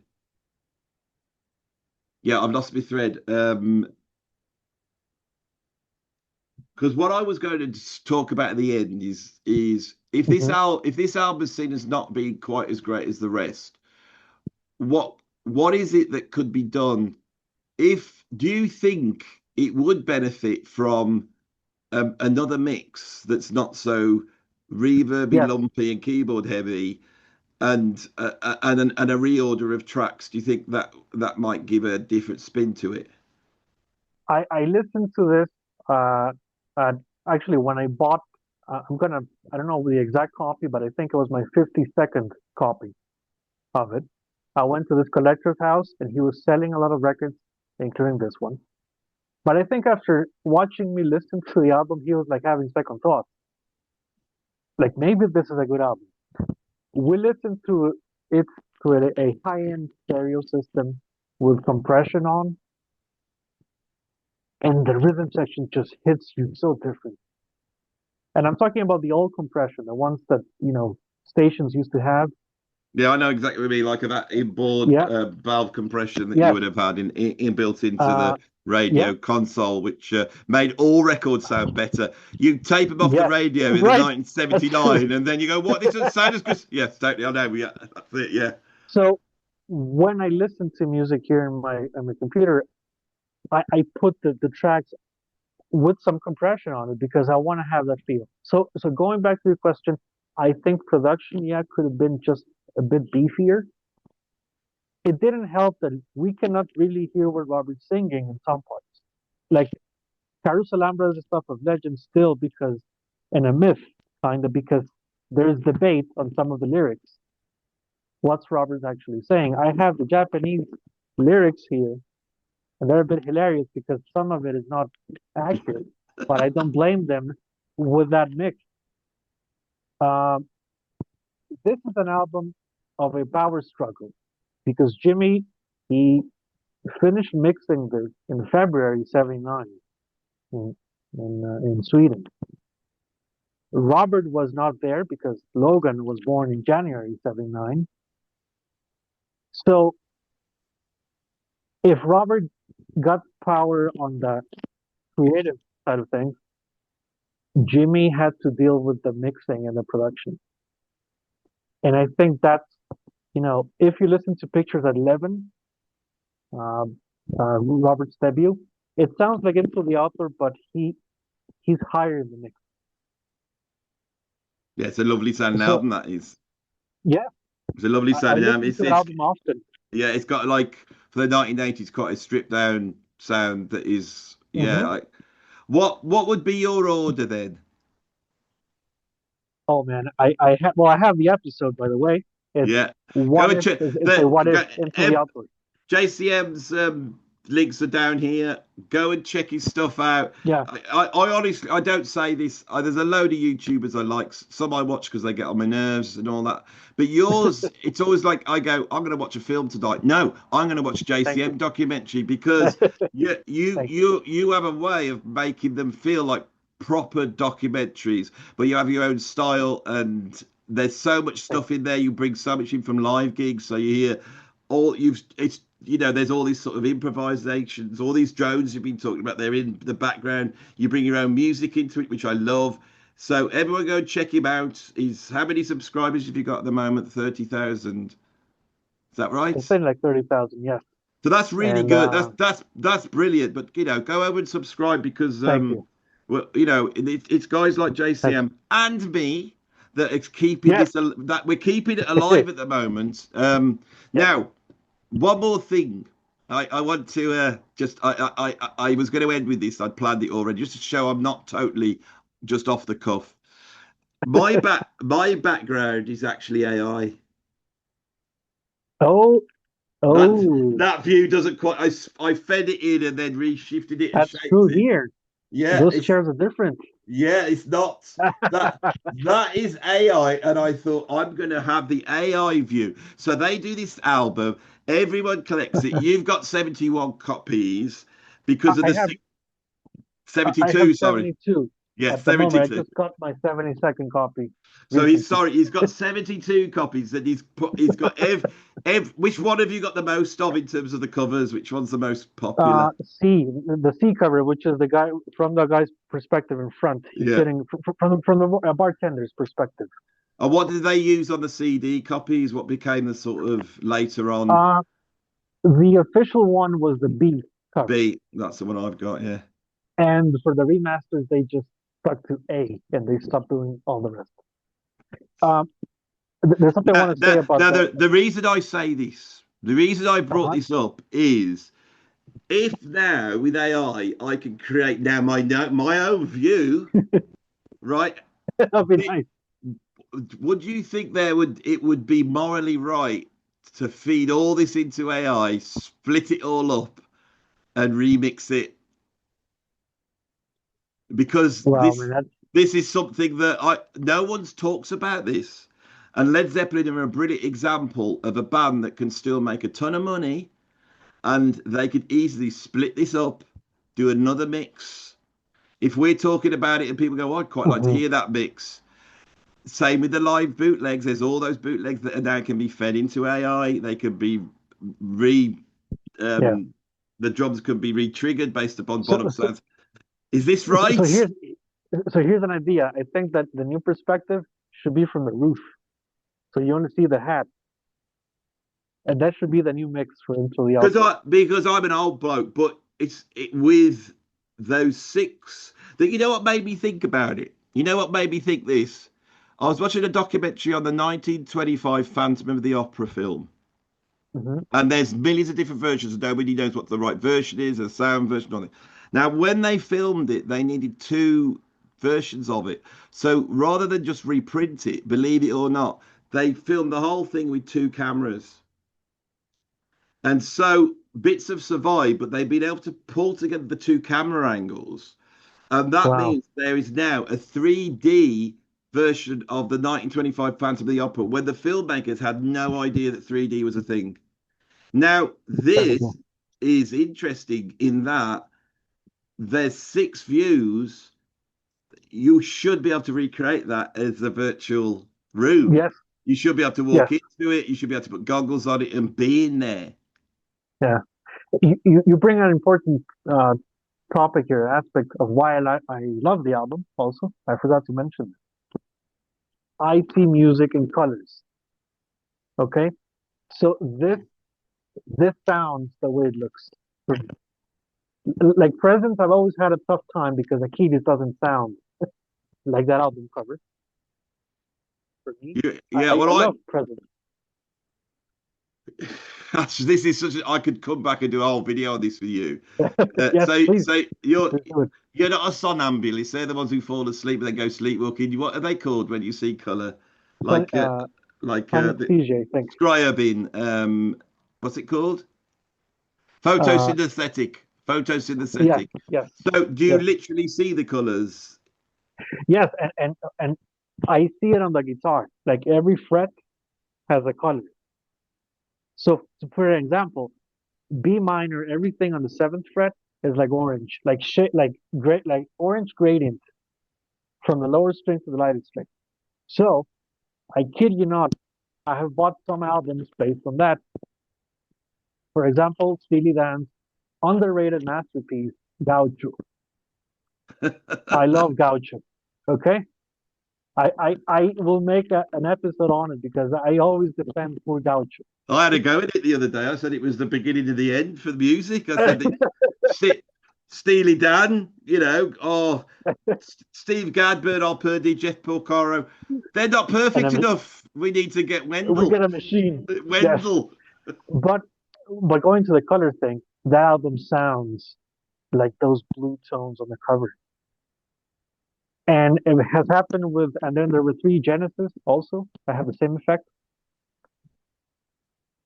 Yeah, I've lost my thread. Because what I was going to talk about at the end is hmm if this album is seen as not being quite as great as the rest, what what is it that could be done? If do you think it would benefit from another mix that's not so reverby, Yes. lumpy, and keyboard heavy, and a reorder of tracks? Do you think that might give a different spin to it? I listened to this uh, actually when I bought, I don't know the exact copy, but I think it was my 52nd copy of it. I went to this collector's house and he was selling a lot of records, including this one. But I think after watching me listen to the album, he was like having second thoughts. Like maybe this is a good album. We listened to it through a high-end stereo system with compression on, and the rhythm section just hits you so different. And I'm talking about the old compression, the ones that, stations used to have. Yeah, I know exactly what you mean. Like that inboard Yeah, valve compression that you yes. would have had in built into Uh, the yeah, radio console, which made all records sound better. You tape them off the yes. radio in the Right. That's true. 1979, and then you go, "What? This doesn't sound as good." Yes, totally. I know. Yeah, that's it. Yeah. So when I listen to music here in my computer, I put the tracks with some compression on it because I want to have that feel. So going back to your question, I think production, yeah, could have been just a bit beefier. It didn't help that we cannot really hear what Robert's singing in some parts. Like Carouselambra is a stuff of legend still because, and a myth, kind of, because there's debate on some of the lyrics. What's Robert's actually saying? I have the Japanese lyrics here, and they're a bit hilarious because some of it is not accurate, but I don't blame them with that mix. Um, this is an album of a power struggle because Jimmy, he finished mixing this in February 79 in, in Sweden. Robert was not there because Logan was born in January 79. So if Robert got power on the creative side of things, Jimmy had to deal with the mixing and the production. And I think that's, if you listen to Pictures at 11, um, Robert's debut, it sounds like Into the Outdoor, but he's higher in the mix. Yeah, it's a lovely sounding So album. That is. yeah, It's a lovely I sounding album. listen to that album often. Yeah, it's got like for the 1980s quite a stripped down sound that is yeah. Hmm. Like, what would be your order then? Oh man, I have the episode by the way. It's Yeah, go what and if check it's a the what if Into the Outdoor. JCM's links are down here. Go and check his stuff out. Yeah, I honestly, I don't say this. There's a load of YouTubers I like. Some I watch because they get on my nerves and all that. But yours, it's always like I go, I'm going to watch a film tonight. No, I'm going to watch a thank JCM you, documentary because thank you. you have a way of making them feel like proper documentaries, but you have your own style and there's so much Thank stuff in there. You bring so much in from live gigs, so you hear all you've it's there's all these sort of improvisations, all these drones you've been talking about. They're in the background. You bring your own music into it, which I love. So everyone go and check him out. He's how many subscribers have you got at the moment? 30,000. Is that right? It's been like 30,000, yes. So that's really And good. That's brilliant. But go over and subscribe because thank you, well, it's guys like thank JCM and me that it's keeping you. this that we're keeping it alive at the moment. Yes, Now, one more thing. I want to just I was going to end with this. I'd planned it already just to show I'm not totally just off the cuff. My background is actually AI. oh, That oh, that view doesn't quite. I fed it in and then reshifted it and that's shaped true it. here. Yeah, Those chairs are different. it's not that that is AI, and I thought I'm going to have the AI view. So they do this album. Everyone collects it. You've got 71 copies because of I the have 72. Sorry, 72 yeah, at the moment. I 72. just got my 72nd copy So he's recently. sorry, he's got 72 copies and he's got which one have you got the most of in terms of the covers? Which one's the most popular? The C cover, which is the guy from the guy's perspective in front. He's Yeah. sitting from the bartender's perspective. And what did they use on the CD copies? What became the sort of later on Uh, the official one was the B cover, B? That's the one I've got, yeah. and for the remasters, they just stuck to A and they stopped doing all the rest. Um, there's something I Now, want to say about that. the reason I say this, the reason I brought Uh-huh. this up is if now with AI I can create now my own view, right? That'd be nice. Would you think it would be morally right to feed all this into AI, split it all up, and remix it? Because Well, man, this is something that no one's talks about this, and Led Zeppelin are a brilliant example of a band that can still make a ton of money, and they could easily split this up, do another mix. If we're talking about it and people go, oh, I'd quite like to mhm. hear that mix. Same with the live bootlegs. There's all those bootlegs that now can be fed into AI. They could be re Yeah. um, the drums could be re-triggered based upon So, bottom so, sounds. Is this so, so right? here's so here's an idea. I think that the new perspective should be from the roof, so you only see the hat, and that should be the new mix for Into the Outdoor. Because I'm an old bloke, but with those six. That you know what made me think about it. You know what made me think this. I was watching a documentary on the 1925 Phantom of the Opera film, Hmm. and there's millions of different versions, and nobody knows what the right version is, a sound version on it. Now, when they filmed it, they needed two versions of it. So rather than just reprint it, believe it or not, they filmed the whole thing with two cameras. And so bits have survived, but they've been able to pull together the two camera angles. And that Wow. means there is now a 3D version of the 1925 Phantom of the Opera when the filmmakers had no idea that 3D was a thing. Now, Very this cool. is interesting in that there's six views. You should be able to recreate that as a virtual room. Yes. You should be able to Yes. walk into it. You should be able to put goggles on it and be in there. Yeah. You bring an important topic here, aspect of why I love the album. Also, I forgot to mention, I see music in colors. Okay, so this sounds the way it looks. Like Presence, I've always had a tough time because the key just doesn't sound like that album cover for me. Yeah, I, yeah. I, Well, I I love Presence. this is such. I could come back and do a whole video on this for you. Yes, please So you're do it. you're not a somnambulist. They're the ones who fall asleep and then go sleepwalking. What are they called when you see color? Sun, Like the Synesthesia, I think. scriabin. What's it called? Uh, Photosynthetic. yes, Photosynthetic. yes, So do you yes, literally see the colors? yes, and I see it on the guitar. Like every fret has a color. So, for example, B minor, everything on the seventh fret is like orange, like shit, like great, like orange gradient from the lower string to the lightest string. So, I kid you not, I have bought some albums based on that. For example, Steely Dan's underrated masterpiece, Gaucho. I love Gaucho. Okay, I will make an episode on it because I always defend poor Gaucho. I had a go at it the other day. I said it was the beginning of the end for the music. I said that Steely Dan, Steve Gadd, Bernard Purdie, Jeff Porcaro, they're not And perfect then enough. We need to get we Wendell. get a machine. Yes, Wendell. but going to the color thing, that album sounds like those blue tones on the cover. And it has happened with, and then there were three Genesis also that have the same effect.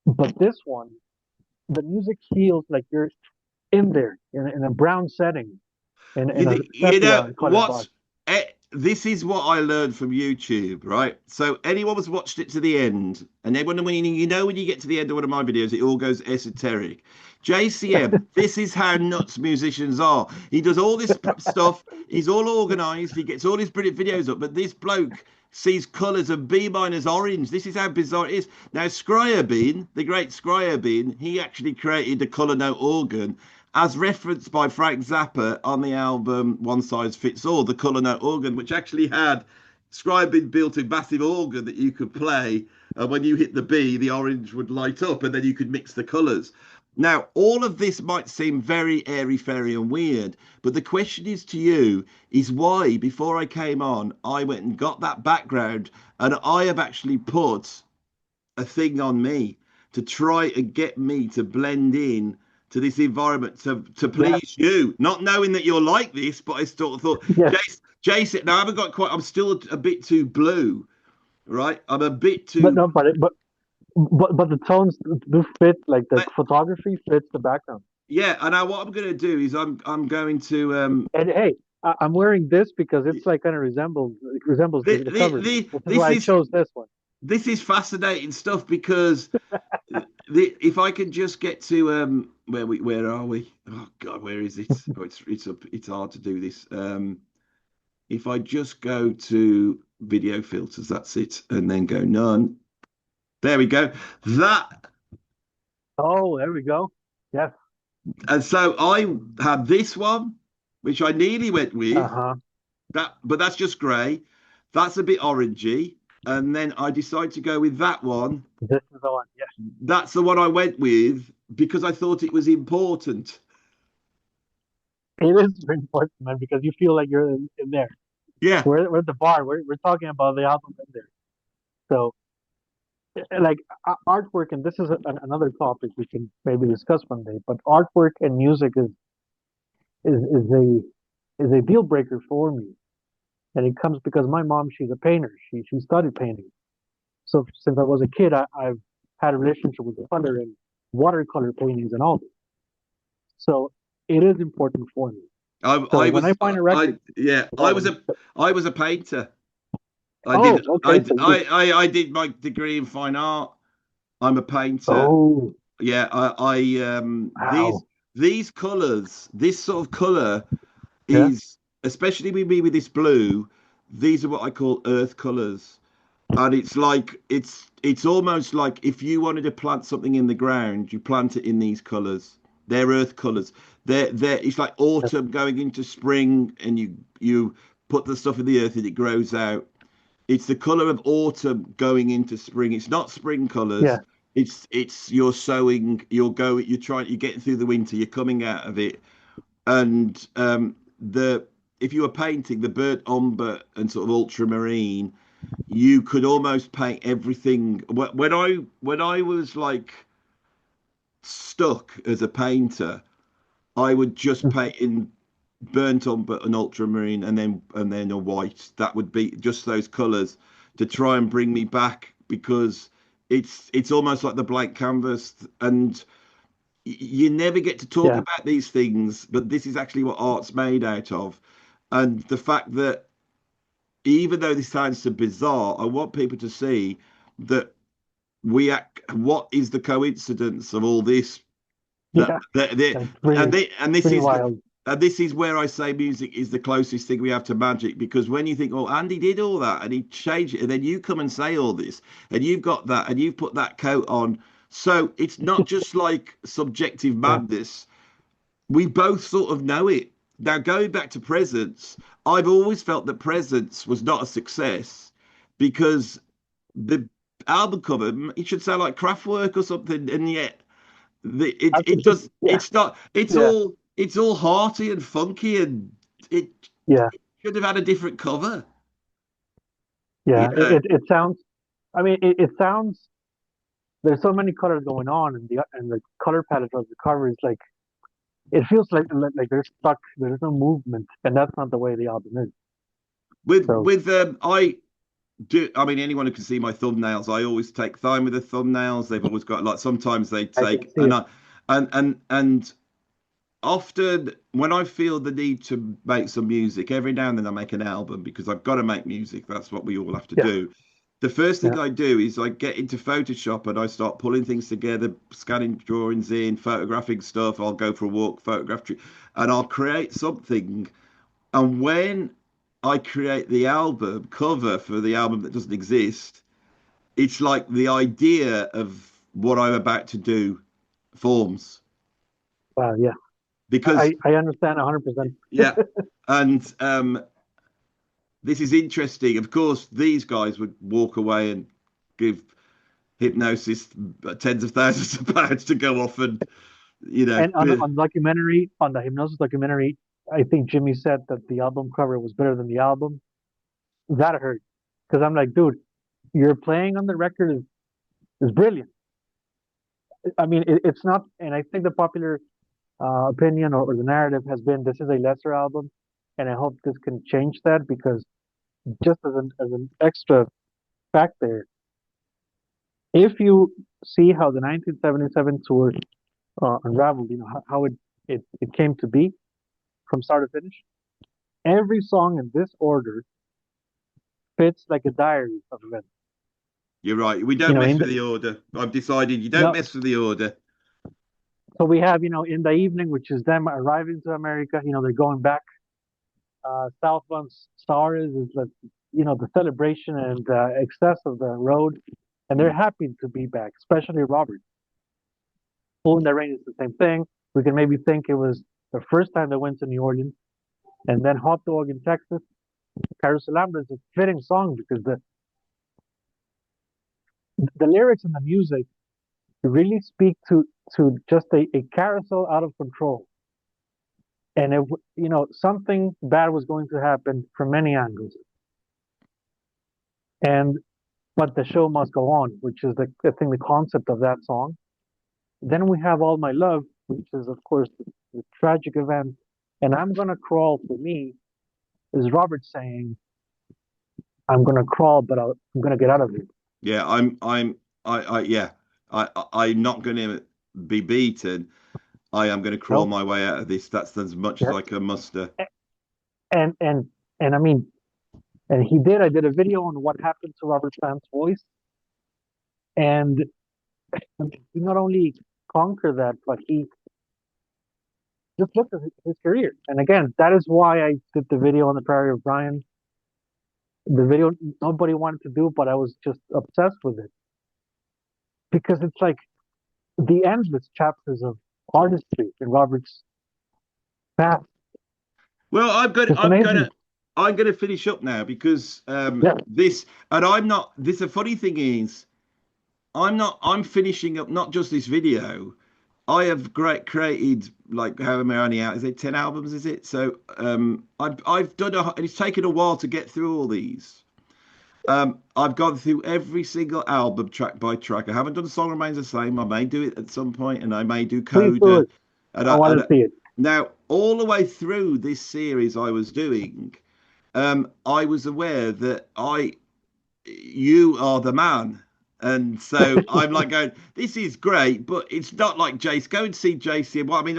But this one, the music feels like you're in there in a brown setting, in a You know sepia color what? box. This is what I learned from YouTube, right? So anyone who's watched it to the end, and everyone when when you get to the end of one of my videos, it all goes esoteric. JCM, this is how nuts musicians are. He does all this stuff. He's all organized. He gets all his brilliant videos up, but this bloke sees colours of B minus orange. This is how bizarre it is. Now, Scriabin, the great Scriabin, he actually created the colour note organ as referenced by Frank Zappa on the album One Size Fits All, the colour note organ, which actually had Scriabin built a massive organ that you could play. And when you hit the B, the orange would light up and then you could mix the colours. Now, all of this might seem very airy fairy and weird, but the question is to you is why, before I came on, I went and got that background and I have actually put a thing on me to try and get me to blend in to this environment to Yes, please you, not knowing that you're like this, but I still thought, yes, Jason, now I haven't got quite, I'm still a bit too blue, right? I'm a bit but too, no, but the tones do fit. Like the but photography fits the background. yeah. And now what I'm going to do is I'm going to And hey, I'm wearing this because it's like kind of resembles the cover, which is this why I is chose this one. this is fascinating stuff because if I can just get to where are we? Oh God, where is it? Oh, it's hard to do this. If I just go to video filters, that's it, and then go none. There we go. That Oh, there we go. Yes. and so I had this one, which I nearly went with Uh-huh. that, but that's just grey. That's a bit orangey, and then I decided to go with that one. This is the one. Yes. That's the one I went with because I thought it was important. It is very important, man, because you feel like you're in there. Yeah, We're at the bar. We're talking about the album in there. So, like artwork, and this is another topic we can maybe discuss one day. But artwork and music is is a is a deal breaker for me, and it comes because my mom, she's a painter. She studied painting. So since I was a kid, I've had a relationship with color and watercolor paintings and all this. So it is important for me. So I when I was find a record, I was a painter. oh, okay, so you, I did my degree in fine art. I'm a painter. oh, Yeah, wow, these colours, this sort of colour yeah, is especially with me with this blue. These are what I call earth colours, and it's like it's almost like if you wanted to plant something in the ground, you plant it in these colours. They're earth colours. They're it's like autumn going into spring, and you put the stuff in the earth and it grows out. it's the color of autumn going into spring. It's not spring colors. Yeah, It's you're sowing. You're getting through the winter. You're coming out of it, and the if you were painting the burnt umber and sort of ultramarine, you could almost paint everything. When I was like stuck as a painter, I would just mhm, paint in burnt umber and ultramarine, and then a white. That would be just those colours to try and bring me back, because it's almost like the blank canvas, and you never get to talk yeah, about these things, but this is actually what art's made out of. And the fact that, even though this sounds so bizarre, I want people to see that what is the coincidence of all this, that yeah. that That's and this pretty is wild. where I say music is the closest thing we have to magic, because when you think, oh, Andy did all that and he changed it, and then you come and say all this, and you've got that, and you've put that coat on, so it's not just like subjective Yeah, madness. We both sort of know it. Now, going back to Presence, I've always felt that Presence was not a success because the album cover, it should sound like Kraftwerk or something, and yet it does. yeah, It's not. yeah, It's all hearty and funky, and it yeah, should have had a different cover. You yeah. know, It sounds. I mean, it sounds. There's so many colors going on, and the color palette of the cover is like it feels like they're stuck. There's no movement, and that's not the way the album is. So I do. I mean, anyone who can see my thumbnails, I always take time with the thumbnails. They've always got, like, sometimes they I can take, see it. and often when I feel the need to make some music, every now and then I make an album because I've got to make music. That's what we all have to Yeah, do. The first thing yeah, I do is I get into Photoshop and I start pulling things together, scanning drawings in, photographing stuff. I'll go for a walk, and I'll create something. And when I create the album cover for the album that doesn't exist, it's like the idea of what I'm about to do forms, wow, yeah. because I understand 100%. yeah, and this is interesting. Of course, these guys would walk away and give hypnosis tens of thousands of pounds to go off and, And on the documentary, on the Hypnosis documentary, I think Jimmy said that the album cover was better than the album. That hurt because I'm like, dude, your playing on the record is brilliant. I mean, it's not, and I think the popular opinion or the narrative has been this is a lesser album, and I hope this can change that because just as an extra fact there, if you see how the 1977 tour unraveled, you know how it came to be from start to finish. Every song in this order fits like a diary of events. you're right. We You don't know, mess in with the the order. I've decided you don't no, mess with the order. so we have in the evening, which is them arriving to America. They're going back. Southbound Stars is the the celebration and excess of the road, and they're Mm. happy to be back, especially Robert. Full in the Rain is the same thing. We can maybe think it was the first time they went to New Orleans, and then Hot Dog in Texas. Carouselambra is a fitting song because the lyrics and the music really speak to just a carousel out of control, and something bad was going to happen from many angles, and but the show must go on, which is the concept of that song. Then we have All My Love, which is of course the tragic event, and I'm gonna crawl for me is Robert saying, I'm gonna crawl, but I'm gonna get out of here. Yeah, yeah, I'm not going to be beaten. I am going to crawl No, my way out of this. That's as much as yeah, I can muster. and and and I mean, and he did. I did a video on what happened to Robert Plant's voice, and he not only conquered that, but he just looked at his career. And again, that is why I did the video on the Prairie of Brian. The video nobody wanted to do, but I was just obsessed with it because it's like the endless chapters of artistry in Robert's past. Well, Just amazing. I'm going to finish up now because Yeah. this, and I'm not. This the funny thing is, I'm not. I'm finishing up not just this video. I have created like how many out? Is it 10 albums? Is it? So I've done and it's taken a while to get through all these. I've gone through every single album track by track. I haven't done Song Remains the Same. I may do it at some point, and I may do Please do Coda. it. I want to see it. Now, all the way through this series I was doing, I was aware that you are the man. And so I'm like going, this is great, but it's not like Jace. Go and see JC. Well, I mean,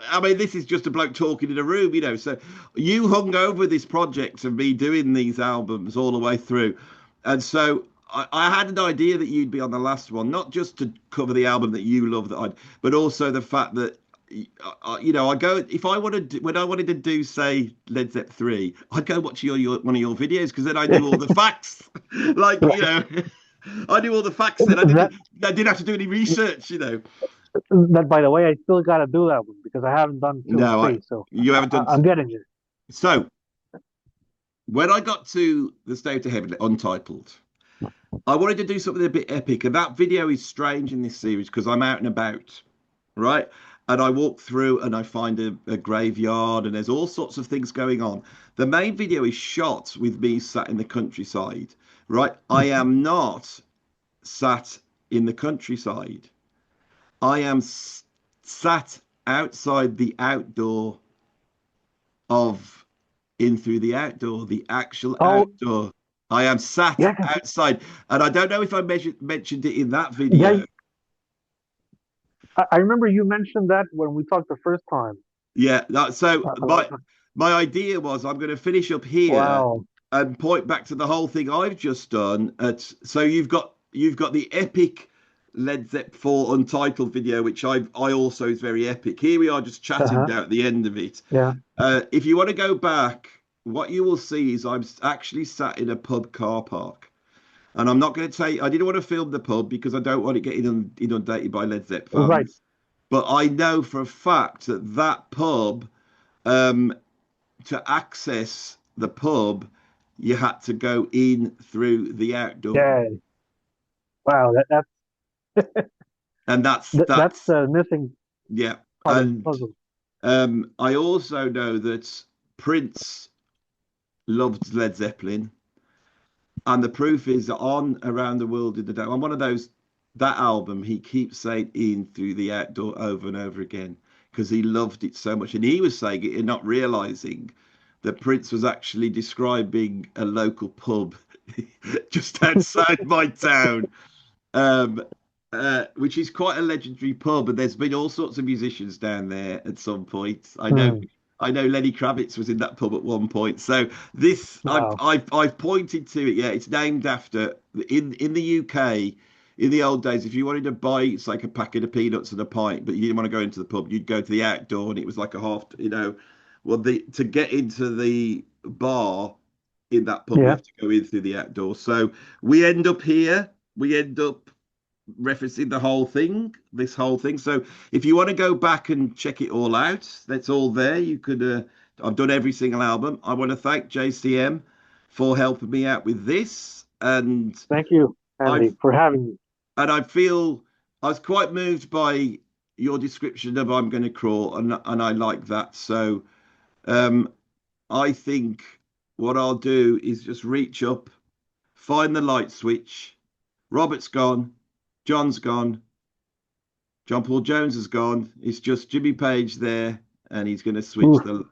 I mean, this is just a bloke talking in a room, you know. So you hung over this project of me doing these albums all the way through, and so I had an idea that you'd be on the last one, not just to cover the album that you love, but also the fact that you know, I go if I wanted when I wanted to do say Led Zepp 3, I'd go watch your one of your videos because then I knew all the facts. Like you know, I knew all the facts. Then That I didn't have to do any research. You know, that by the way, I still got to do that one because I haven't done two and no, three. So you haven't done. I'm getting it. So when I got to the State of Heaven Untitled, I wanted to do something a bit epic, and that video is strange in this series because I'm out and about, right? And I walk through and I find a graveyard, and there's all sorts of things going on. The main video is shot with me sat in the countryside, right? I am not sat in the countryside. I am sat outside the outdoor of In Through the Outdoor, the actual Oh, outdoor. I am sat yeah, outside, and I don't know if I mentioned it in that yeah. video. I remember you mentioned that when we talked the first time. Yeah, so Uh, my idea was I'm going to finish up here wow. and point back to the whole thing I've just done. So you've got the epic Led Zepp 4 Untitled video, which I also is very epic. Here we are just chatting Uh-huh. now at the end of it. Yeah. If you want to go back, what you will see is I'm actually sat in a pub car park. And I'm not going to I didn't want to film the pub because I don't want it getting inundated by Led Zepp Right. fans. But I know for a fact that that pub, um, to access the pub, you had to go in through the outdoor. Yeah. Wow. And That's that's the missing yeah. part of the And puzzle. I also know that Prince loved Led Zeppelin. And the proof is that on Around the World in the Day, on one of those, that album, he keeps saying In Through the Outdoor over and over again because he loved it so much. And he was saying it and not realizing that Prince was actually describing a local pub just outside my town, um, which is quite a legendary pub. And there's been all sorts of musicians down there at some point. Hmm. I know Lenny Kravitz was in that pub at one point. So this, Wow. I've pointed to it. Yeah, it's named after in the UK. In the old days, if you wanted to buy, it's like a packet of peanuts and a pint, but you didn't want to go into the pub, you'd go to the outdoor, and it was like a half. You know, well, to get into the bar in that pub, you Yeah. have to go in through the outdoor. So we end up here. We end up referencing the whole thing, this whole thing. So if you want to go back and check it all out, that's all there. You could. I've done every single album. I want to thank JCM for helping me out with this, and Thank you, I Andy, for having me. I feel I was quite moved by your description of I'm going to crawl, and I like that. So um, I think what I'll do is just reach up, find the light switch. Robert's gone, John's gone, John Paul Jones has gone. It's just Jimmy Page there, and he's going to switch Ooh. the